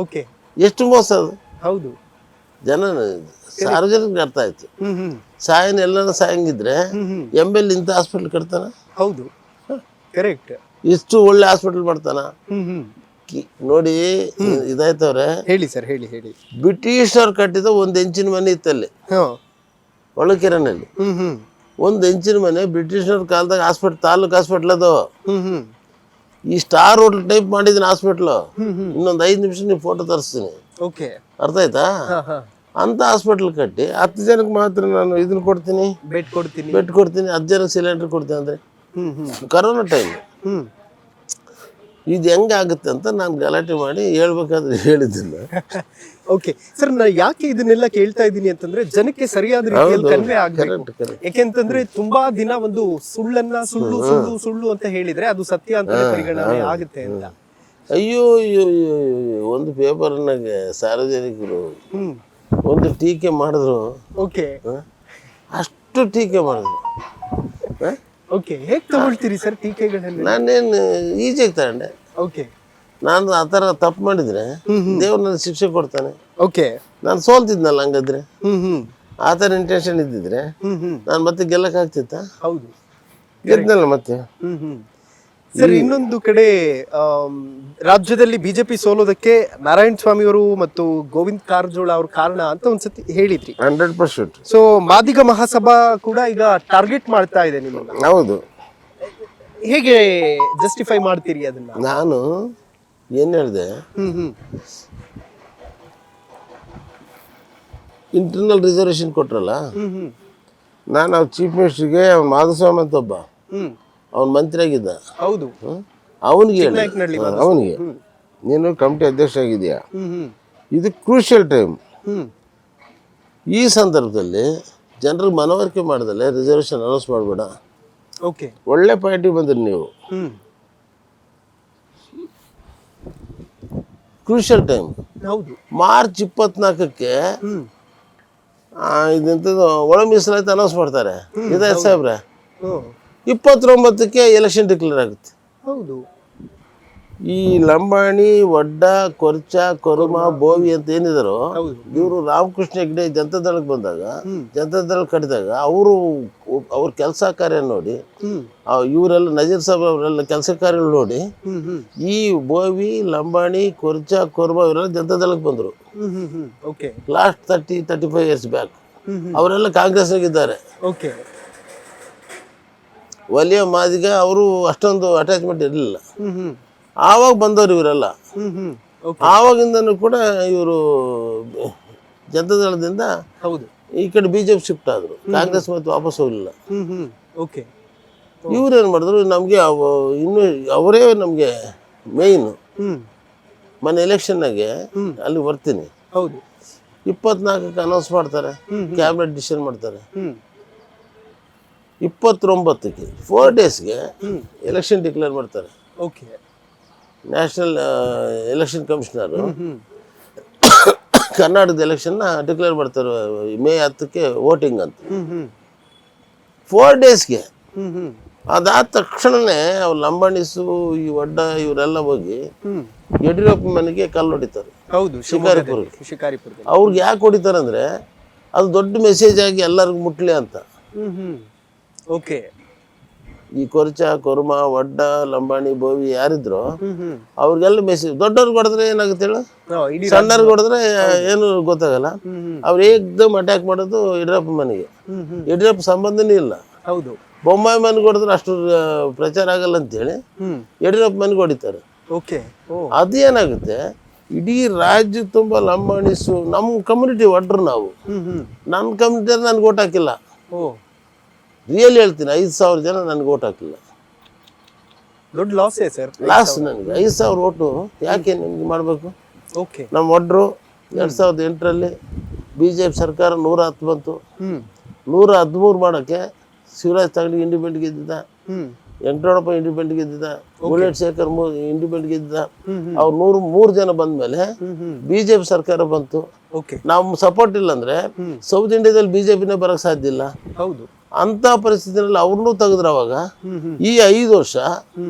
ಓಕೆ, ಎಷ್ಟು ಮೋಸ ಅದು? ಹೌದು. ಜನ ಸಾರ್ವಜನಿಕ ಅರ್ಥ ಆಯ್ತು. ಸಾಯನ್ ಎಲ್ಲಾನ ಸಾಯಂಗಿದ್ರೆ ಎಮ್.ಎಲ್ ಇಂಥ ಹಾಸ್ಪಿಟಲ್ ಕಟ್ತಾನ? ಹೌದು, ಕರೆಕ್ಟ್. ಇಷ್ಟು ಒಳ್ಳೆ ಹಾಸ್ಪಿಟಲ್ ಮಾಡ್ತಾನ? ನೋಡಿ, ಇದಾಯ್ತವ್ರೆ. ಹೇಳಿ ಸರ್, ಹೇಳಿ. ಬ್ರಿಟಿಷರ್ ಕಟ್ಟಿದ 1 ಹೆಂಚಿನ ಮನೆ ಇತ್ತಲ್ಲಿ ಒಳಕೆರೆನಲ್ಲಿ. 1 ಹೆಂಚಿನ ಮನೆ ಬ್ರಿಟಿಷರ್ ಕಾಲದಾಗ ಹಾಸ್ಪಿಟಲ್, ತಾಲೂಕ್ ಹಾಸ್ಪಿಟಲ್ ಅದು. ಈ ಸ್ಟಾರ್ ಹೋಟೆಲ್ ಟೈಪ್ ಮಾಡಿದ್ದೀನಿ ಹಾಸ್ಪಿಟ್ಲ್. ಇನ್ನೊಂದು 5 ನಿಮಿಷ ನೀವು ಫೋಟೋ ತರಿಸ್ತೀನಿ. ಅರ್ಥ ಆಯ್ತಾ? ಅಂತ ಹಾಸ್ಪಿಟಲ್ ಕಟ್ಟಿ 10 ಜನಕ್ಕೆ ಮಾತ್ರ ನಾನು ಇದನ್ನ ಕೊಡ್ತೀನಿ, ಬೆಡ್ ಕೊಡ್ತೀನಿ, 10 ಜನಕ್ಕೆ ಸಿಲಿಂಡರ್ ಕೊಡ್ತೀನಿ ಅಂದ್ರೆ ಕರೋನಾ ಟೈಮ್. ಇದು ಹೆಂಗಾಗುತ್ತೆ ಅಂತ ನಾನು ಗಲಾಟೆ ಮಾಡಿ ಹೇಳ್ಬೇಕಾದ್ರೆ ಹೇಳಿದ್ದಿಲ್ಲ. ಓಕೆ ಸರ್, ನಾನು ಯಾಕೆ ಇದನ್ನೆಲ್ಲ ಕೇಳ್ತಾ ಇದ್ದೀನಿ ಅಂತಂದ್ರೆ ಜನಕ್ಕೆ ಸರಿಯಾದ ರೀತಿಯಲ್ಲಿ ಕನ್ವೆ ಆಗ್ಬೇಕು. ಯಾಕೆಂತಂದ್ರೆ ತುಂಬಾ ದಿನ ಒಂದು ಸುಳ್ಳನ್ನ ಸುಳ್ಳು ಅಂತ ಹೇಳಿದ್ರೆ ಅದು ಸತ್ಯ ಅಂತ ಪರಿಗಣನೆ ಆಗುತ್ತೆ ಅಂತ. ಅಯ್ಯೋ, ಒಂದು ಪೇಪರ್ನಾಗೆ ಸಾರ್ವಜನಿಕರು ಒಂದು ಟೀಕೆ ಮಾಡಿದ್ರು. ಓಕೆ, ಅಷ್ಟು ಟೀಕೆ ಮಾಡಿದ್ರು. ಓಕೆ, ಹೇಗೆ ತಗೊಳ್ತೀರಿ ಸರ್ ಟೀಕೆಗಳನ್ನ? ನಾನೇನು ಈಜಿಯಾಗಿ ತಗೊಂಡೆ. ಓಕೆ, ನಾನು ಆ ಥರ ತಪ್ಪು ಮಾಡಿದರೆ ದೇವ್ರು ನನಗೆ ಶಿಕ್ಷೆ ಕೊಡ್ತಾನೆ. ಓಕೆ. ನಾನು ಸೋಲ್ತಿದ್ನಲ್ಲ ಹಂಗಾದ್ರೆ. ಹ್ಮ್. ಆ ಥರ ಇಂಟೆನ್ಷನ್ ಇದ್ದಿದ್ರೆ ನಾನು ಮತ್ತೆ ಗೆಲ್ಲಕ್ಕಾಗ್ತಿತ್ತಾ? ಹೌದು. ಗೆದ್ದನಲ್ಲ ಮತ್ತೆ. ಸರ್, ಇನ್ನೊಂದು ಕಡೆ ರಾಜ್ಯದಲ್ಲಿ ಬಿಜೆಪಿ ಸೋಲೋದಕ್ಕೆ ನಾರಾಯಣ ಸ್ವಾಮಿ ಅವರು ಮತ್ತು ಗೋವಿಂದ್ ಕಾರಜೋಳ ಅವ್ರ ಕಾರಣ ಅಂತ ಒಂದ್ಸತಿ ಹೇಳಿದ್ರಿ. 100%. ಸೊ ಮಾದಿಗ ಮಹಾಸಭಾ ಕೂಡ ಈಗ ಟಾರ್ಗೆಟ್ ಮಾಡ್ತಾ ಇದೆ ನಿಮ್ಮನ್ನ. ಹೌದು. ಹೇಗೆ ಜಸ್ಟಿಫೈ ಮಾಡ್ತೀರಿ ಅದನ್ನ? ನಾನು ಏನು ಹೇಳಿದೆ, ಇಂಟರ್ನಲ್ ರಿಸರ್ವೇಶನ್ ಕೊಟ್ರಲ್ಲ, ನಾನು ಅವ್ರ ಚೀಫ್ ಮಿನಿಸ್ಟರ್ಗೆ ಅವ್ನು ಮಾಧುಸ್ವಾಮಿ ಅಂತ ಒಬ್ಬ ಅವ್ನ ಮಂತ್ರಿ ಆಗಿದ್ದ. ಹೌದು. ಅವನಿಗೆ ಹೇಳಿ, ಅವನಿಗೆ ನೀನು ಕಮಿಟಿ ಅಧ್ಯಕ್ಷ ಆಗಿದೆಯಾ, ಇದು ಕ್ರೂಷಿಯಲ್ ಟೈಮ್. ಈ ಸಂದರ್ಭದಲ್ಲಿ ಜನರಿಗೆ ಮನವರಿಕೆ ಮಾಡಿದಲ್ಲೇ ರಿಸರ್ವೇಶನ್ ಅನೌನ್ಸ್ ಮಾಡಬೇಡ. ಓಕೆ. ಒಳ್ಳೆ ಪಾರ್ಟಿ ಬಂದ್ರಿ ನೀವು. Crucial time. ಹೌದು. ಮಾರ್ಚ್ 24ಕ್ಕೆ ಇದಂಥದ್ದು ಒಳ ಮೀಸಲಾತಿ ಅನೌನ್ಸ್ ಮಾಡ್ತಾರೆ. ಇದಾಯ್ತು ಸಾಹೇಬ್ರೆ. 29ಕ್ಕೆ ಎಲೆಕ್ಷನ್ ಡಿಕ್ಲೇರ್ ಆಗುತ್ತೆ. ಹೌದು. ಈ ಲಂಬಾಣಿ, ವಡ್ಡ, ಕೊರ್ಚ, ಕೊರುಮ, ಬೋವಿ ಅಂತ ಏನಿದಾರೋ ಇವರು ರಾಮಕೃಷ್ಣ ಹೆಗ್ಡೆ ಜನತಾದಳಕ್ಕೆ ಬಂದಾಗ, ಜನತಾದಳ ಕಟ್ಟಿದಾಗ ಅವ್ರ ಕೆಲಸ ಕಾರ್ಯ ನೋಡಿ, ಇವರೆಲ್ಲ ನಜೀರ್ ಸಾಹೇಬ್ ಅವರೆಲ್ಲ ಕೆಲಸ ಕಾರ್ಯ ನೋಡಿ ಈ ಬೋವಿ, ಲಂಬಾಣಿ, ಕೊರ್ಚ, ಕೊರುಮ ಇವರೆಲ್ಲ ಜನತಾದಳಕ್ಕೆ ಬಂದರು. Last 30-35 years back. ಅವರೆಲ್ಲ ಕಾಂಗ್ರೆಸ್ನಾಗಿದ್ದಾರೆ. ಓಕೆ. ವಲಿಯ ಮಾದಿಗ ಅವರು ಅಷ್ಟೊಂದು ಅಟ್ಯಾಚ್ಮೆಂಟ್ ಇರಲಿಲ್ಲ. ಆವಾಗ ಬಂದವರು ಇವರೆಲ್ಲ. ಆವಾಗಿಂದನೂ ಕೂಡ ಇವರು ಜನತಾದಳದಿಂದ ಈ ಕಡೆ ಬಿಜೆಪಿ ಶಿಫ್ಟ್ ಆದರು. ಕಾಂಗ್ರೆಸ್ ಮತ್ತೆ ವಾಪಸ್ ಹೋಗಲಿಲ್ಲ. ಇವ್ರೇನು ಮಾಡಿದ್ರು, ನಮಗೆ ಇನ್ನೂ ಅವರೇ ನಮಗೆ ಮೇಯ್ನು. ಮೊನ್ನೆ ಎಲೆಕ್ಷನ್ನಾಗೆ ಅಲ್ಲಿ ಬರ್ತೀನಿ, 24ಕ್ಕೆ ಅನೌನ್ಸ್ ಮಾಡ್ತಾರೆ, ಕ್ಯಾಬಿನೆಟ್ ಡಿಸಿಷನ್ ಮಾಡ್ತಾರೆ. 29ಕ್ಕೆ 4 ಡೇಸ್ಗೆ ಎಲೆಕ್ಷನ್ ಡಿಕ್ಲೇರ್ ಮಾಡ್ತಾರೆ. ನ್ಯಾಷನಲ್ ಎಲೆಕ್ಷನ್ ಕಮಿಷನರು ಕರ್ನಾಟಕದ ಎಲೆಕ್ಷನ್ನ ಡಿಕ್ಲೇರ್ ಮಾಡ್ತಾರೆ. ಮೇ 10ಕ್ಕೆ ವೋಟಿಂಗ್ ಅಂತ. 4 ಡೇಸ್ಗೆ. ಅದಾದ ತಕ್ಷಣನೇ ಅವ್ರು ಲಂಬಾಣಿಸು, ಈ ವಡ್ಡ ಇವರೆಲ್ಲ ಹೋಗಿ ಯಡಿಯೂರಪ್ಪ ಮನೆಗೆ ಕಲ್ಲು ಹೊಡಿತಾರೆ. ಶಿಕಾರಿಪುರಕ್ಕೆ. ಅವ್ರಿಗೆ ಯಾಕೆ ಹೊಡಿತಾರೆ ಅಂದರೆ ಅದು ದೊಡ್ಡ ಮೆಸೇಜ್ ಆಗಿ ಎಲ್ಲರಿಗೂ ಮುಟ್ಲಿ ಅಂತ. ಓಕೆ. ಈ ಕೊರ್ಚ, ಕೊರ್ಮ, ವಡ್ಡ, ಲಂಬಾಣಿ, ಬೋವಿ ಯಾರಿದ್ರು ಅವ್ರಿಗೆಲ್ಲ ಮೆಸೇಜ್. ದೊಡ್ಡವ್ರಿಗೆ ಹೊಡೆದ್ರೆ ಏನಾಗುತ್ತೆ ಹೇಳು, ಸಣ್ಣವ್ರಿಗೆ ಹೊಡೆದ್ರೆ ಏನು ಗೊತ್ತಾಗಲ್ಲ. ಅವ್ರು ಏಕ್ದಮ್ ಅಟ್ಯಾಕ್ ಮಾಡೋದು ಯಡಿಯೂರಪ್ಪ ಮನೆಗೆ. ಯಡಿಯೂರಪ್ಪ ಸಂಬಂಧನೇ ಇಲ್ಲ. ಹೌದು. ಬೊಮ್ಮಾಯಿ ಮನೆಗೆ ಹೊಡೆದ್ರೆ ಅಷ್ಟು ಪ್ರಚಾರ ಆಗಲ್ಲ ಅಂತೇಳಿ ಯಡಿಯೂರಪ್ಪ ಮನೆಗೆ ಹೊಡಿತಾರೆ. ಅದೇನಾಗುತ್ತೆ, ಇಡೀ ರಾಜ್ಯ ತುಂಬ ಲಂಬಾಣಿಸು, ನಮ್ಮ ಕಮ್ಯುನಿಟಿ ಒಡ್ರು ನಾವು. ನನ್ನ ಕಮ್ಯುನಿಟಿಯಲ್ಲಿ ನನ್ಗೆ ಓಟ್ ಹಾಕಿಲ್ಲ. ರಿಯಲ್ ಹೇಳ್ತೀನಿ, 5,000 ಜನ ನನಗೆ ಓಟ್ ಹಾಕಿಲ್ಲ. ದೊಡ್ಡ ಲಾಸೇ ಸರ್. ಲಾಸ್ ನನಗೆ. 5,000 ಓಟು ಯಾಕೆ ನಿಮ್ಗೆ ಮಾಡಬೇಕು? ನಮ್ಮ ಒಡ್ರು 2008ರಲ್ಲಿ ಬಿಜೆಪಿ ಸರ್ಕಾರ 110 ಬಂತು. 113 ಮಾಡೋಕ್ಕೆ ಶಿವರಾಜ್ ತಾಗಡಿ ಇಂಡಿಪೆಂಡೆಂಟ್ ಗೆದ್ದಿದ್ದ, ವೆಂಕಟರಮಣಪ್ಪ ಇಂಡಿಪೆಂಡೆಂಟ್ ಗೆದ್ದಿದ್ದ, ಬುಲೆಟ್ ಶೇಖರ್ ಇಂಡಿಪೆಂಡೆಂಟ್ ಗೆದ್ದಿದ್ದ. ಅವ್ರು 103 ಜನ ಬಂದ ಮೇಲೆ ಬಿಜೆಪಿ ಸರ್ಕಾರ ಬಂತು. ನಾವು ಸಪೋರ್ಟ್ ಇಲ್ಲ ಅಂದ್ರೆ ಸೌತ್ ಇಂಡಿಯಾದಲ್ಲಿ ಬಿಜೆಪಿನೇ ಬರೋಕ್ಕೆ ಸಾಧ್ಯ ಇಲ್ಲ. ಅಂತ ಪರಿಸ್ಥಿತಿನಲ್ಲಿ ಅವ್ರನ್ನೂ ತೆಗೆದ್ರು. ಅವಾಗ ಈ 5 ವರ್ಷ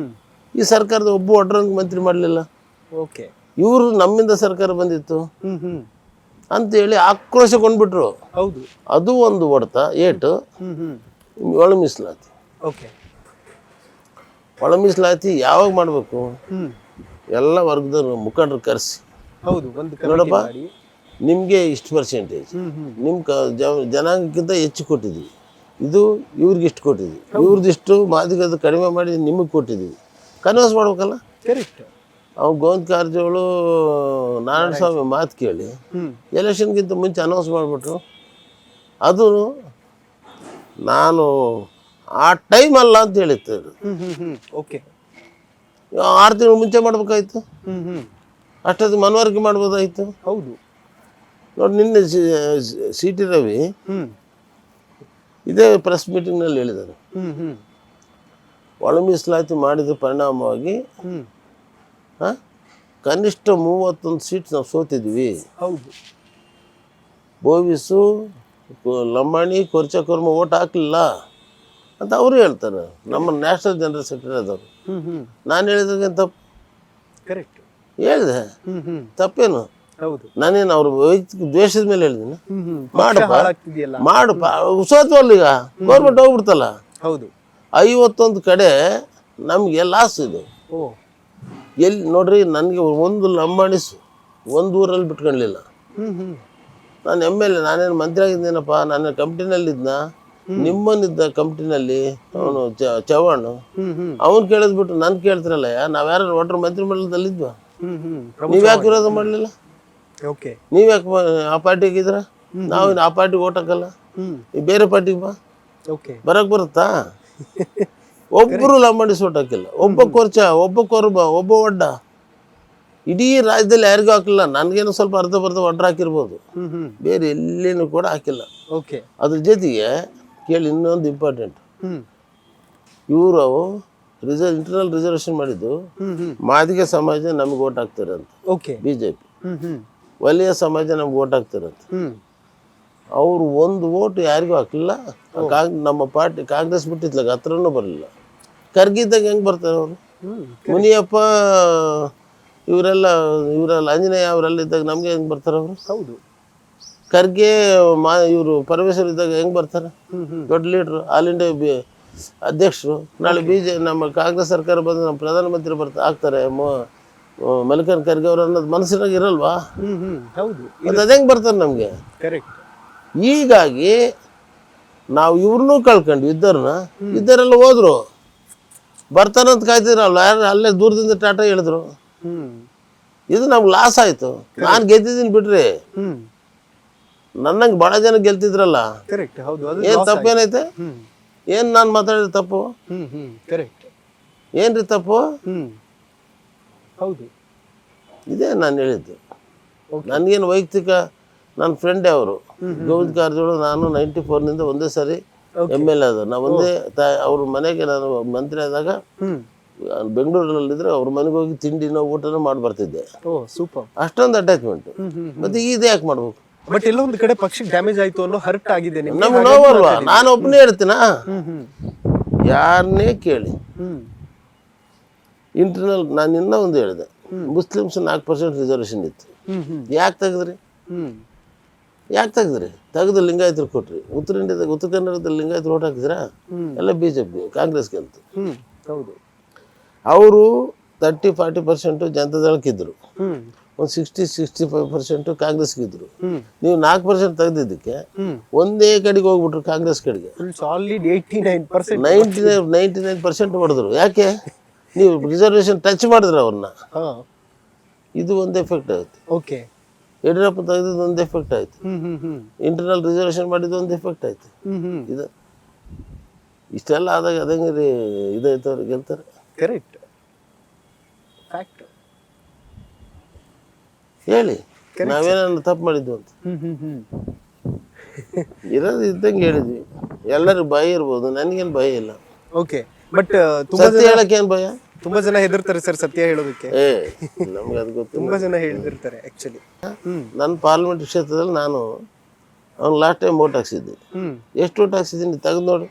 ಈ ಸರ್ಕಾರದ ಒಬ್ಬ ಒಡ್ರಂಗ್ ಮಂತ್ರಿ ಮಾಡಲಿಲ್ಲ. ಇವರು ನಮ್ಮಿಂದ ಸರ್ಕಾರ ಬಂದಿತ್ತು ಅಂತೇಳಿ ಆಕ್ರೋಶಗೊಂಡ್ಬಿಟ್ರು. ಅದು ಒಂದು ಹೊಡೆತ, ಏಟು. ಒಳ ಮೀಸಲಾತಿ. ಒಳ ಮೀಸಲಾತಿ ಯಾವಾಗ ಮಾಡಬೇಕು? ಎಲ್ಲ ವರ್ಗದ ಮುಖಂಡರು ಕರೆಸಿ, ನೋಡಪ್ಪ ನಿಮಗೆ ಇಷ್ಟು ಪರ್ಸೆಂಟೇಜ್, ನಿಮ್ಮ ಜನಾಂಗಕ್ಕಿಂತ ಹೆಚ್ಚು ಕೊಟ್ಟಿದ್ವಿ, ಇದು ಇವ್ರಿಗೆ ಇಷ್ಟು ಕೊಟ್ಟಿದ್ವಿ, ಇವ್ರದ್ದಿಷ್ಟು ಮಾದಿಗದ ಕಡಿಮೆ ಮಾಡಿ ನಿಮಗೆ ಕೊಟ್ಟಿದ್ವಿ, ಕನ್ವರ್ಸ್ ಮಾಡ್ಬೇಕಲ್ಲ. ಅವ್ನು ಗೋವಿಂದ ಕಾರಜೋಳು, ನಾರಾಯಣ ಸ್ವಾಮಿ ಮಾತು ಕೇಳಿ ಎಲೆಕ್ಷನ್ಗಿಂತ ಮುಂಚೆ ಅನೌನ್ಸ್ ಮಾಡಿಬಿಟ್ರು. ಅದು ನಾನು ಆ ಟೈಮ್ ಅಲ್ಲ ಅಂತ ಹೇಳಿತ್ತು. 6 ತಿಂಗಳು ಮುಂಚೆ ಮಾಡ್ಬೇಕಾಯ್ತು. ಅಷ್ಟೊತ್ತಿಗೆ ಮನವರಿಕೆ ಮಾಡ್ಬೋದಾಯ್ತು. ಹೌದು. ನೋಡಿ, ನಿನ್ನೆ ಸಿ ಟಿ ರವಿ ಇದೇ ಪ್ರೆಸ್ ಮೀಟಿಂಗ್ನಲ್ಲಿ ಹೇಳಿದ್ದಾರೆ, ಒಳ ಮೀಸಲಾತಿ ಮಾಡಿದ ಪರಿಣಾಮವಾಗಿ ಕನಿಷ್ಠ 31 ಸೀಟ್ ನಾವು ಸೋತಿದ್ವಿ. ಬೋವಿಸು, ಲಂಬಾಣಿ, ಕೊರ್ಚ, ಕೊರ್ಮ ಓಟ್ ಹಾಕಲಿಲ್ಲ ಅಂತ ಅವರು ಹೇಳ್ತಾರೆ. ನಮ್ಮ ನ್ಯಾಷನಲ್ ಜನರಲ್ ಸೆಕ್ರೆಟರಿ ಆದವರು. ನಾನು ಹೇಳಿದಾಗ ತಪ್ಪು. ಹೇಳಿದೆ, ಹ್ಮ್ ಹ್ಮ್ ತಪ್ಪೇನು? ಹೌದು. ನಾನೇನು ಅವ್ರ ವೈಯಕ್ತಿಕ ದ್ವೇಷದ ಮೇಲೆ ಹೇಳಿದ್ದೀನಿ? ಮಾಡಪ್ಪ ಹಾಳಾಗ್ತಿದೆಯಲ್ಲ. ಮಾಡಪ್ಪ, ಸೋತ್ವಲ್ಲ ಈಗ, ಗೌರ್ಮೆಂಟ್ ಹೋಗ್ಬಿಡ್ತಲ್ಲ. ಹೌದು. 51 ಕಡೆ ನಮಗೆ ಲಾಸ್ ಇದು. ಓ. ಎಲ್ಲಿ ನೋಡ್ರಿ, ನನಗೆ ಒಂದು ಲಂಬಾಣಿಸು ಒಂದು ಊರಲ್ಲಿ ಬಿಟ್ಕೊಳ್ಳಿಲ್ಲ. ಹ್ಮ್ ಹ್ಮ್ ನಾನು MLA, ನಾನೇನು ಮಂತ್ರಿ ಆಗಿದ್ದೀನಪ್ಪ, ನಾನು ಕಂಪ್ನಿನಲ್ಲಿದ್ದ, ನಿಮ್ಮನಿದ್ದ ಕಂಪ್ನಿನಲ್ಲಿ ಅವನು ಚವ್ಹಾಣ್, ಹ್ಮ್ ಹ್ಮ್ ಅವ್ನು ಕೇಳಿದ್ಬಿಟ್ಟು ನಾನು ಕೇಳ್ತಿರಲ್ಲ, ನಾವ್ಯಾರು ಒಟ್ರು ಮಂತ್ರಿ ಮಂಡಲದಲ್ಲಿದ್ವಾ? ಹ್ಮ್ ಹ್ಮ್ ನೀವ್ಯಾಕೆ ವಿರೋಧ ಮಾಡಲಿಲ್ಲ? ಓಕೆ. ನೀವ್ಯಾಕೆ ಆ ಪಾರ್ಟಿಗೆ ಇದ್ರ? ನಾವು ಆ ಪಾರ್ಟಿಗೆ ಓಟ್ ಹಾಕಲ್ಲ, ಹ್ಮ್ ಈ ಬೇರೆ ಪಾರ್ಟಿಗೆ ಬಾ. ಓಕೆ. ಬರಕ್ ಬರುತ್ತಾ? ಒಬ್ಬರು ಲಂಬಾಣಿಸಿ ಓಟ್ ಹಾಕಿಲ್ಲ. ಒಬ್ಬ ಕೊರ್ಚ, ಒಬ್ಬ ಕೊರ್ಬ, ಒಬ್ಬ ಒಡ್ಡ, ಇಡೀ ರಾಜ್ಯದಲ್ಲಿ ಯಾರಿಗೂ ಹಾಕಿಲ್ಲ. ನನಗೇನು ಸ್ವಲ್ಪ ಅರ್ಧ ಬರ್ಧ ಒಡ್ರ ಹಾಕಿರ್ಬೋದು, ಹ್ಮ್ ಹ್ಮ್ ಬೇರೆ ಎಲ್ಲಿನೂ ಕೂಡ ಹಾಕಿಲ್ಲ. ಓಕೆ. ಅದ್ರ ಜೊತೆಗೆ ಕೇಳಿ ಇನ್ನೊಂದು ಇಂಪಾರ್ಟೆಂಟ್, ಹ್ಮ್ ಇವರು ಇಂಟರ್ನಲ್ ರಿಸರ್ವೇಷನ್ ಮಾಡಿದ್ದು ಹ್ಮ್ ಹ್ಮ್ ಮಾದಿಗ ಸಮಾಜ ನಮ್ಗೆ ಓಟ್ ಹಾಕ್ತಾರೆ ಅಂತ, ಓಕೆ. BJP. ಹ್ಮ್ ಹ್ಮ್ ವಲಯ ಸಮಾಜ ನಮ್ಗೆ ಓಟ್ ಹಾಕ್ತಾರೆ ಅಂತ. ಹ್ಮ್ ಅವರು ಒಂದು ಓಟು ಯಾರಿಗೂ ಹಾಕಲಿಲ್ಲ. ನಮ್ಮ ಪಾರ್ಟಿ ಕಾಂಗ್ರೆಸ್ ಬಿಟ್ಟಿತ್ಲಾಗ ಹತ್ರನೂ ಬರಲಿಲ್ಲ. ಖರ್ಗಿದ್ದಾಗ ಹೆಂಗೆ ಬರ್ತಾರೆ ಅವರು? ಮುನಿಯಪ್ಪ ಇವರೆಲ್ಲ ಆಂಜನೇಯ ಅವರೆಲ್ಲ ಇದ್ದಾಗ ನಮಗೆ ಹೆಂಗೆ ಬರ್ತಾರೆ ಅವರು? ಹೌದು. ಖರ್ಗೆ ಇವರು ಪರಮೇಶ್ವರ್ ಇದ್ದಾಗ ಹೆಂಗೆ ಬರ್ತಾರೆ? ದೊಡ್ಡ ಲೀಡ್ರು, ಆಲ್ ಇಂಡಿಯಾ ಅಧ್ಯಕ್ಷರು. ನಾಳೆ ನಮ್ಮ ಕಾಂಗ್ರೆಸ್ ಸರ್ಕಾರ ಬಂದು ನಮ್ಮ ಪ್ರಧಾನಮಂತ್ರಿ ಆಗ್ತಾರೆ, ಮಲ್ಲಿಕಾರ್ಜುನ ಖರ್ಗೆ ಅವರು ಅನ್ನೋದು ಮನಸ್ಸಿನಾಗ ಇರಲ್ವಾ? ಹ್ಮ್ ಹ್ಮ್ ಹೌದು. ಅದು ಹೆಂಗೆ ಬರ್ತಾರೆ ನಮಗೆ? ಕರೆಕ್ಟ್. ಹೀಗಾಗಿ ನಾವು ಇವ್ರನ್ನೂ ಕಳ್ಕೊಂಡ್ವಿ, ಇದ್ದರೆಲ್ಲ ಹೋದ್ರು, ಬರ್ತಾನಂತ ಕಾಯ್ತಿದ್ರಲ್ಲ, ಅಲ್ಲೇ ದೂರದಿಂದ ಟಾಟಾ ಹೇಳಿದ್ರು. ಹ್ಮ್ ಇದು ನಮ್ಗೆ ಲಾಸ್ ಆಯ್ತು. ನಾನು ಗೆದ್ದಿದ್ದೀನಿ ಬಿಡ್ರಿ, ಹ್ಮ್ ನನ್ನಂಗೆ ಭಾಳ ಜನ ಗೆಲ್ತಿದ್ರಲ್ಲ. ಕರೆಕ್ಟ್. ಹೌದು. ಅದು ಏನು ತಪ್ಪೇನೈತೆ? ಹ್ಮ್ ಏನು ನಾನು ಮಾತಾಡಿದ ತಪ್ಪು? ಹ್ಮ್ ಹ್ಮ್ ಕರೆಕ್ಟ್. ಏನ್ರಿ ತಪ್ಪು? ಹ್ಮ್ ಹೌದು. ಇದೇ ನಾನು ಹೇಳಿದ್ದು. ನನಗೇನು ವೈಯಕ್ತಿಕ, ನನ್ನ ಫ್ರೆಂಡೇ ಅವರು, ಗೋವಿಂದ ಕಾರಜೋಳ. ನಾನು 94ನಿಂದ ಒಂದೇ ಸಾರಿ MLA ಆದ. ನಾವು ಒಂದೇ ಅವ್ರ ಮನೆಗೆ ನಾನು ಮಂತ್ರಿ ಆದಾಗ ಬೆಂಗಳೂರಲ್ಲಿದ್ದರೆ ಅವ್ರ ಮನೆಗೆ ಹೋಗಿ ತಿಂಡಿನೋ ಊಟನೋ ಮಾಡಿ ಬರ್ತಿದ್ದೆ. ಓ ಸೂಪರ್. ಅಷ್ಟೊಂದು ಅಟ್ಯಾಚ್ಮೆಂಟ್. ಮತ್ತೆ ಇದು ಯಾಕೆ ಮಾಡ್ಬೇಕು? ಬಟ್ ಎಲ್ಲೋ ಒಂದು ಕಡೆ ಪಕ್ಷಕ್ಕೆ ಡ್ಯಾಮೇಜ್ ಆಯ್ತು ಅನ್ನೋ ಹರ್ಟ್ ಆಗಿದೆ ನಿಮ್ಗೆ. ನಮ್ಗೆ ನೋವಲ್ವಾ? ನಾನು ಒಬ್ಬನೇ ಹೇಳ್ತೀನ? ಹ್ಮ್ ಯಾರನ್ನೇ ಕೇಳಿ. ಹ್ಮ್ ಇಂಟರ್ನಲ್ ನಾನು ಇನ್ನೂ ಒಂದು ಹೇಳಿದೆ, ಮುಸ್ಲಿಮ್ಸ್ 4% ರಿಸರ್ವೇಷನ್ ಇತ್ತು. ಯಾಕೆ ತೆಗೆದ್ರಿ? ಯಾಕೆ ತೆಗೆದ್ರಿ? ತೆಗೆದು ಲಿಂಗಾಯತರು ಕೊಟ್ರಿ. ಉತ್ತರ ಇಂಡಿಯಾದಾಗ, ಉತ್ತರ ಕನ್ನಡದಲ್ಲಿ ಲಿಂಗಾಯತರು ಓಟ್ ಹಾಕಿದ್ರಾ? ಎಲ್ಲ BJP, ಕಾಂಗ್ರೆಸ್ಗೆ ಅಂತ. ಹೌದು. ಅವರು 30-40% ಜನತಾದಳಕ್ಕಿದ್ರು, ಒಂದು 60-65% ಕಾಂಗ್ರೆಸ್ಗಿದ್ರು. ನೀವು 4% ತೆಗೆದಿದ್ದಕ್ಕೆ ಒಂದೇ ಕಡೆಗೆ ಹೋಗ್ಬಿಟ್ರು, ಕಾಂಗ್ರೆಸ್ ಕಡೆಗೆ. ಸಾಲಿಡ್ 89%. 99% ಹೊಡೆದ್ರು. ಯಾಕೆ? ನೀವು ರಿಸರ್ವೇಷನ್ ಟಚ್ ಮಾಡಿದ್ರೆ ಅವ್ರನ್ನ. ಇದು ಒಂದು ಎಫೆಕ್ಟ್ ಆಯ್ತು. ಓಕೆ. ಯಡಿಯೂರಪ್ಪ ತೆಗೆದಿದ್ದು ಒಂದು ಎಫೆಕ್ಟ್ ಆಯ್ತು. ಇಂಟರ್ನಲ್ ರಿಸರ್ವೇಷನ್ ಮಾಡಿದ್ದು ಒಂದು ಎಫೆಕ್ಟ್ ಆಯ್ತು. ಇದು ಇಷ್ಟೆಲ್ಲ ಆದಾಗ ಅದಂಗೆ ರೀ ಇದಾಯ್ತು, ಅವ್ರಿಗೆ ಗೆಲ್ತಾರೆ. ಕರೆಕ್ಟ್. ಫ್ಯಾಕ್ಟ್. ಹೇಳಿ, ನಾವೇನ ತಪ್ಪು ಮಾಡಿದ್ವು ಅಂತ. ಇರೋದು ಇದ್ದಂಗೆ ಹೇಳಿದ್ವಿ. ಎಲ್ಲರಿಗೂ ಭಯ ಇರ್ಬೋದು, ನನಗೇನು ಭಯ ಇಲ್ಲ. ಓಕೆ. ಬಟ್ ಸತ್ಯ ಹೇಳಕ್ಕೆ ಏನು ಭಯ? ತುಂಬಾ ಜನ ಹೆದರ್ತಾರೆ ಸರ್ ಸತ್ಯ ಹೇಳೋದಕ್ಕೆ. ನಮ್ಗೆ ಅದು ಗೊತ್ತು. ತುಂಬಾ ಜನ ಹೇಳಿರ್ತಾರೆ ಆಕ್ಚುಲಿ. ನನ್ನ ಪಾರ್ಲಿಮೆಂಟ್ ಕ್ಷೇತ್ರದಲ್ಲಿ ನಾನು ಅವ್ನು ಲಾಸ್ಟ್ ಟೈಮ್ ಓಟ್ ಹಾಕ್ಸಿದ್ದೆ. ಎಷ್ಟು ಓಟ್ ಹಾಕ್ಸಿದ್ದೀನಿ ತೆಗೆದು ನೋಡಿ.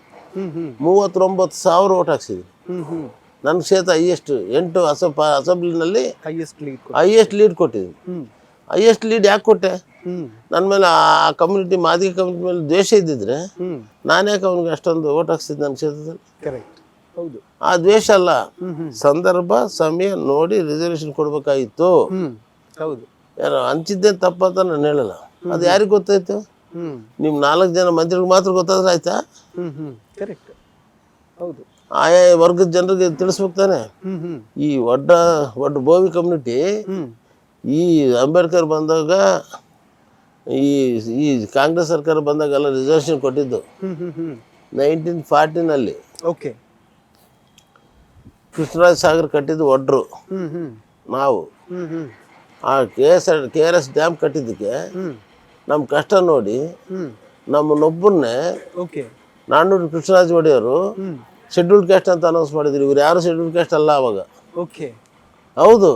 39,000 ಓಟ್ ಹಾಕ್ಸಿದ್ದೀನಿ. ನನ್ನ ಕ್ಷೇತ್ರ ಹೈಯೆಸ್ಟ್. 8 ಅಸೆಂಬ್ಲಿನಲ್ಲಿ ಹೈಯೆಸ್ಟ್ ಲೀಡ್ ಕೊಟ್ಟಿದ್ದೀನಿ. ಹೈಯೆಸ್ಟ್ ಲೀಡ್ ಯಾಕೆ ಕೊಟ್ಟೆ? ನನ್ನ ಮೇಲೆ ಆ ಕಮ್ಯುನಿಟಿ, ಮಾದಿಗ ಕಮ್ಯುನಿಟಿ ಮೇಲೆ ದ್ವೇಷ ಇದ್ದಿದ್ರೆ ನಾನು ಯಾಕೆ ಅವ್ನಿಗೆ ಅಷ್ಟೊಂದು ಓಟ್ ಹಾಕ್ಸಿದ್ದೆ ನನ್ನ ಕ್ಷೇತ್ರದಲ್ಲಿ? ಕರೆಕ್ಟ್. ಹೌದು. ಆ ದ್ವೇಷ ಅಲ್ಲ, ಸಂದರ್ಭ ಸಮಯ ನೋಡಿ ರಿಸರ್ವೇಷನ್ ಕೊಡ್ಬೇಕಾಗಿತ್ತು. ಹೌದು. ಯಾರು ಹಂಚಿದ್ದೇ ತಪ್ಪಂತ ನಾನು ಹೇಳಲ್ಲ. ಅದು ಯಾರಿಗೆ ಗೊತ್ತಾಯ್ತು? ನಿಮ್ 4 ಜನ ಮಂತ್ರಿಗಳಿಗೆ ಮಾತ್ರ ಗೊತ್ತಾದ್ರೆ ಆಯ್ತಾ? ಕರೆಕ್ಟ್. ಹೌದು. ಆಯಾ ವರ್ಗದ ಜನರಿಗೆ ತಿಳಿಸ್ಬೇಕು ತಾನೆ. ಈ ಒಡ್ಡ ಬೋವಿ ಕಮ್ಯುನಿಟಿ ಈ ಅಂಬೇಡ್ಕರ್ ಬಂದಾಗ, ಈ ಕಾಂಗ್ರೆಸ್ ಸರ್ಕಾರ ಬಂದಾಗೆಲ್ಲ ರಿಸರ್ವೇಷನ್ ಕೊಟ್ಟಿದ್ದು 1940ನಲ್ಲಿ. ಓಕೆ. ಕೃಷ್ಣರಾಜ ಸಾಗರ್ ಕಟ್ಟಿದ್ದು ಒಡ್ರು ನಾವು. ಆ KRS ಡ್ಯಾಮ್ ಕಟ್ಟಿದ್ದಕ್ಕೆ ನಮ್ಮ ಕಷ್ಟ ನೋಡಿ ನಮ್ಮನ್ನೊಬ್ಬರನ್ನೇ ನಾನ್ನೂರು ಕೃಷ್ಣರಾಜ ಒಡೆಯರು ಶೆಡ್ಯೂಲ್ಡ್ ಕ್ಯಾಸ್ಟ್ ಅಂತ ಅನೌನ್ಸ್ ಮಾಡಿದ್ರು. ಇವ್ರು ಯಾರು ಶೆಡ್ಯೂಲ್ಡ್ ಕ್ಯಾಸ್ಟ್ ಅಲ್ಲ ಅವಾಗ. ಓಕೆ. ಹೌದು,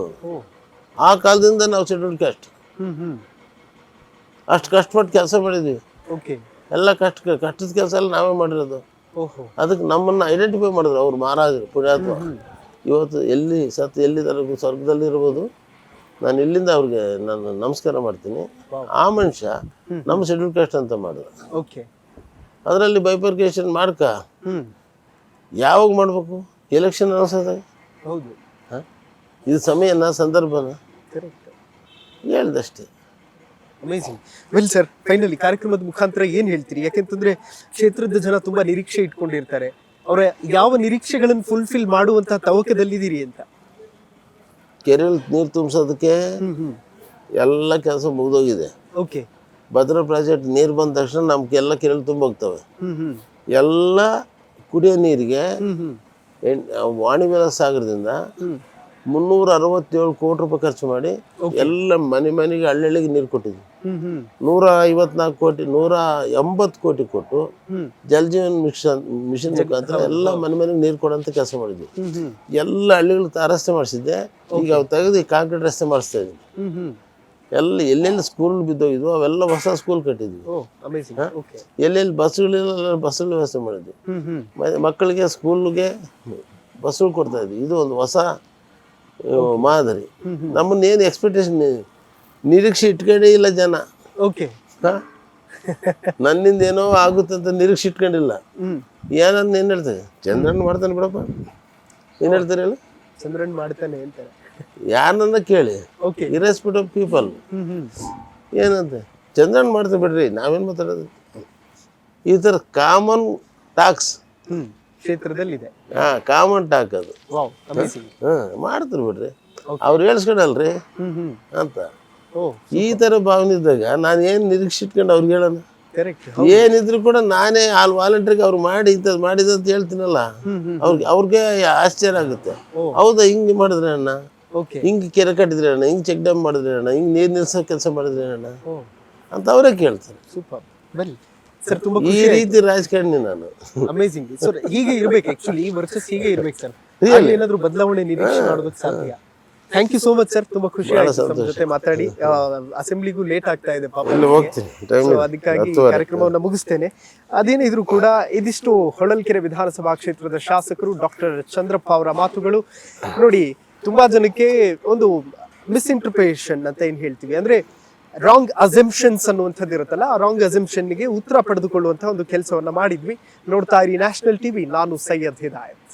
ಆ ಕಾಲದಿಂದ ನಾವು ಶೆಡ್ಯೂಲ್ಡ್ ಕ್ಯಾಸ್ಟ್. ಅಷ್ಟು ಕಷ್ಟಪಟ್ಟು ಕೆಲಸ ಮಾಡಿದ್ವಿ. ಓಕೆ. ಎಲ್ಲ ಕಷ್ಟದ ಕೆಲಸ ಎಲ್ಲ ನಾವೇ ಮಾಡಿರೋದು. ಅದಕ್ಕೆ ನಮ್ಮನ್ನು ಐಡೆಂಟಿಫೈ ಮಾಡಿದ್ರು ಅವ್ರು, ಮಹಾರಾಜರು, ಪುಣ್ಯಾತ್ಮ. ಇವತ್ತು ಎಲ್ಲಿ ಎಲ್ಲಿದ್ದಾರೆ? ಸ್ವರ್ಗದಲ್ಲಿ ಇರ್ಬೋದು, ನಾನು ಇಲ್ಲಿಂದ ಅವ್ರಿಗೆ ನಾನು ನಮಸ್ಕಾರ ಮಾಡ್ತೀನಿ. ಆ ಮನುಷ್ಯ ನಮ್ಮ ಶೆಡ್ಯೂಲ್ ಕಾಸ್ಟ್ ಅಂತ ಮಾಡಿದ. ಓಕೆ. ಅದರಲ್ಲಿ ಬೈಫರ್ಕೇಶನ್ ಮಾಡ್ಕ ಯಾವಾಗ ಮಾಡಬೇಕು? ಎಲೆಕ್ಷನ್ ಅನಿಸೋದಾಗ. ಹೌದು. ಇದು ಸಮಯನ ಸಂದರ್ಭನ ಕರೆಕ್ಟ್ ಹೇಳ್ದಷ್ಟೇ. ಅಮೇಜಿಂಗ್. ವೆಲ್ ಸರ್, ಫೈನಲಿ ಕಾರ್ಯಕ್ರಮದ ಮುಖಾಂತರ ಏನು ಹೇಳ್ತೀರಿ? ಯಾಕೆಂತಂದ್ರೆ ಕ್ಷೇತ್ರದ ಜನ ತುಂಬಾ ನಿರೀಕ್ಷೆ ಇಟ್ಕೊಂಡಿರ್ತಾರೆ. ಅವರ ಯಾವ ನಿರೀಕ್ಷೆಗಳನ್ನು ಫುಲ್ಫಿಲ್ ಮಾಡುವಂತಹ ತವಕದಲ್ಲಿದ್ದೀರಿ ಅಂತ. ಕೆರೆಯಲ್ಲಿ ನೀರು ತುಂಬಿಸೋದಕ್ಕೆ ಎಲ್ಲ ಕೆಲಸ ಮುಗಿದೋಗಿದೆ. ಓಕೆ. ಭದ್ರಾ ಪ್ರಾಜೆಕ್ಟ್ ನೀರು ಬಂದ ತಕ್ಷಣ ನಮ್ಗೆ ಎಲ್ಲ ಕೆರೆಯಲ್ಲಿ ತುಂಬೋಗ್ತವೆ. ಎಲ್ಲ ಕುಡಿಯೋ ನೀರಿಗೆ ವಾಣಿಜ್ಯ ಸಾಗರದಿಂದ 367 ಕೋಟಿ ರೂಪಾಯಿ ಖರ್ಚು ಮಾಡಿ ಎಲ್ಲ ಮನೆಗೆ ಹಳ್ಳಿಗೆ ನೀರು ಕೊಟ್ಟಿದ್ವಿ. 154 ಕೋಟಿ 180 ಕೋಟಿ ಕೊಟ್ಟು ಜಲ್ ಜೀವನ್ ಮಿಷನ್ ಮುಖಾಂತರ ಎಲ್ಲ ಮನೆಗೆ ನೀರು ಕೊಡೋಂಥ ಕೆಲಸ ಮಾಡಿದ್ವಿ. ಎಲ್ಲ ಹಳ್ಳಿಗಳು ರಸ್ತೆ ಮಾಡಿಸಿದ್ದೆ. ಈಗ ಅವು ತೆಗೆದು ಕಾಂಕ್ರೀಟ್ ರಸ್ತೆ ಮಾಡಿಸ್ತಾ ಇದ್ವಿ. ಎಲ್ಲ ಎಲ್ಲೆಲ್ಲಿ ಸ್ಕೂಲ್ ಬಿದ್ದೋಗಿದ್ವು ಅವೆಲ್ಲ ಹೊಸ ಸ್ಕೂಲ್ ಕಟ್ಟಿದ್ವಿ. ಎಲ್ಲೆಲ್ಲಿ ಬಸ್ಸುಗಳೆಲ್ಲ ಬಸ್ಸುಗಳ ವ್ಯವಸ್ಥೆ ಮಾಡಿದ್ವಿ. ಮಕ್ಕಳಿಗೆ ಸ್ಕೂಲ್ಗೆ ಬಸ್ಸುಗಳು ಕೊಡ್ತಾ ಇದ್ವಿ. ಇದು ಒಂದು ಹೊಸ ಮಾದರಿ. ನಮ್ಮನ್ನೇನು ಎಕ್ಸ್ಪೆಕ್ಟೇಷನ್ ನಿರೀಕ್ಷೆ ಇಟ್ಕೊಂಡೇ ಇಲ್ಲ ಜನ. ಓಕೆ. ನನ್ನಿಂದ ಏನೋ ಆಗುತ್ತೆ ಅಂತ ನಿರೀಕ್ಷೆ ಇಟ್ಕೊಂಡಿಲ್ಲ. ಏನಂತ ಏನ್ ಹೇಳ್ತಾರೆ? ಚಂದ್ರನ್ ಮಾಡ್ತಾನೆ ಬಿಡಪ್ಪ. ಏನ್ ಹೇಳ್ತಾರೆ ಹೇಳಿ? ಚಂದ್ರನ್ ಮಾಡ್ತಾನೆ ಅಂತಾರೆ. ಯಾರನ್ನ ಕೇಳಿ, ಇರೆಸ್ಪೆಕ್ಟ್ ಆಫ್ ಪೀಪಲ್. ಏನಂತ ಚಂದ್ರನ್ ಮಾಡ್ತಾರೆ ಬಿಡ್ರಿ, ನಾವೇನ್ ಮಾತಾಡೋದು? ಈ ಥರ ಕಾಮನ್ ಟಾಕ್ಸ್ ಕ್ಷೇತ್ರದಲ್ಲಿದೆ. ಕಾಮನ್ ಟಾಕ್ ಅದು. ಮಾಡ್ತಾರೆ ಬಿಡ್ರಿ, ಅವ್ರು ಹೇಳ್ಸ್ಕೊಡಲ್ರಿ ಅಂತ. ಈ ತರ ಭಾವನೆ ಇದ್ದಾಗ ನಾನು ಏನ್ ನಿರೀಕ್ಷೆ ಇಟ್ಕೊಂಡು ಅವ್ರಿಗೆ ಹೇಳೋಣ? ಏನಿದ್ರು ಕೂಡ ನಾನೇ ಅಲ್ಲಿ ವಾಲಂಟ್ರಿಗೆ ಅವ್ರು ಮಾಡಿ ಇಂಥದ್ದು ಮಾಡಿದ ಅಂತ ಹೇಳ್ತೀನಲ್ಲ, ಅವ್ರಿಗೆ ಆಶ್ಚರ್ಯ ಆಗುತ್ತೆ. ಹೌದಾ, ಹಿಂಗೆ ಮಾಡಿದ್ರೆ ಅಣ್ಣ, ಹಿಂಗೆ ಕೆರೆ ಕಟ್ಟಿದ್ರೆ ಅಣ್ಣ, ಹಿಂಗೆ ಚೆಕ್ ಡ್ಯಾಮ್ ಮಾಡಿದ್ರೆ ಅಣ್ಣ, ಹಿಂಗೆ ನೀರು ನಿಲ್ಸೋ ಕೆಲಸ ಮಾಡಿದ್ರೆ ಅಣ್ಣ ಅಂತ ಅವರೇ ಕೇಳ್ತಾರೆ. ಸರ್, ತುಂಬಾ ಈ ರೀತಿ ರಾಜಕಾರಣಿ ನಾನು. Amazing sir. ಹೀಗೆ ಇರ್ಬೇಕು ಆಕ್ಚುಲಿ, ಈ ವರ್ಷ ಹೀಗೆ ಇರ್ಬೇಕು ಸರ್. ಏನಾದ್ರೂ ಬದಲಾವಣೆ ನಿರೀಕ್ಷೆ ಮಾಡೋದಕ್ಕೆ ಸಾಧ್ಯ. Thank you so much sir, ತುಂಬಾ ಖುಷಿ ಆಯ್ತು ನಮ್ಮ ಜೊತೆ ಮಾತಾಡಿ. ಅಸೆಂಬ್ಲಿಗೂ ಲೇಟ್ ಆಗ್ತಾ ಇದೆ ಪಾಪ, ಅದಕ್ಕಾಗಿ ಕಾರ್ಯಕ್ರಮವನ್ನು ಮುಗಿಸ್ತೇನೆ. ಅದೇನಿದ್ರು ಕೂಡ ಇದಿಷ್ಟು ಹೊಳಲ್ಕೆರೆ ವಿಧಾನಸಭಾ ಕ್ಷೇತ್ರದ ಶಾಸಕರು ಡಾಕ್ಟರ್ ಚಂದ್ರಪ್ಪ ಅವರ ಮಾತುಗಳು. ನೋಡಿ, ತುಂಬಾ ಜನಕ್ಕೆ ಒಂದು ಮಿಸ್ಇಂಟರ್ಪ್ರಿಟೇಷನ್ ಅಂತ ಏನ್ ಹೇಳ್ತೀವಿ ಅಂದ್ರೆ ರಾಂಗ್ ಅಸೆಂಪ್ಷನ್ಸ್ ಅನ್ನುವಂಥದ್ದು ಇರುತ್ತಲ್ಲ, ಆ ರಾಂಗ್ ಅಸೆಂಪ್ಷನ್ಗೆ ಉತ್ತರ ಪಡೆದುಕೊಳ್ಳುವಂತಹ ಒಂದು ಕೆಲಸವನ್ನ ಮಾಡಿದ್ವಿ. ನೋಡ್ತಾ ಇರಿ ನ್ಯಾಷನಲ್ ಟಿವಿ. ನಾನು ಸೈಯದ್ ಹಿದಾಯತ್.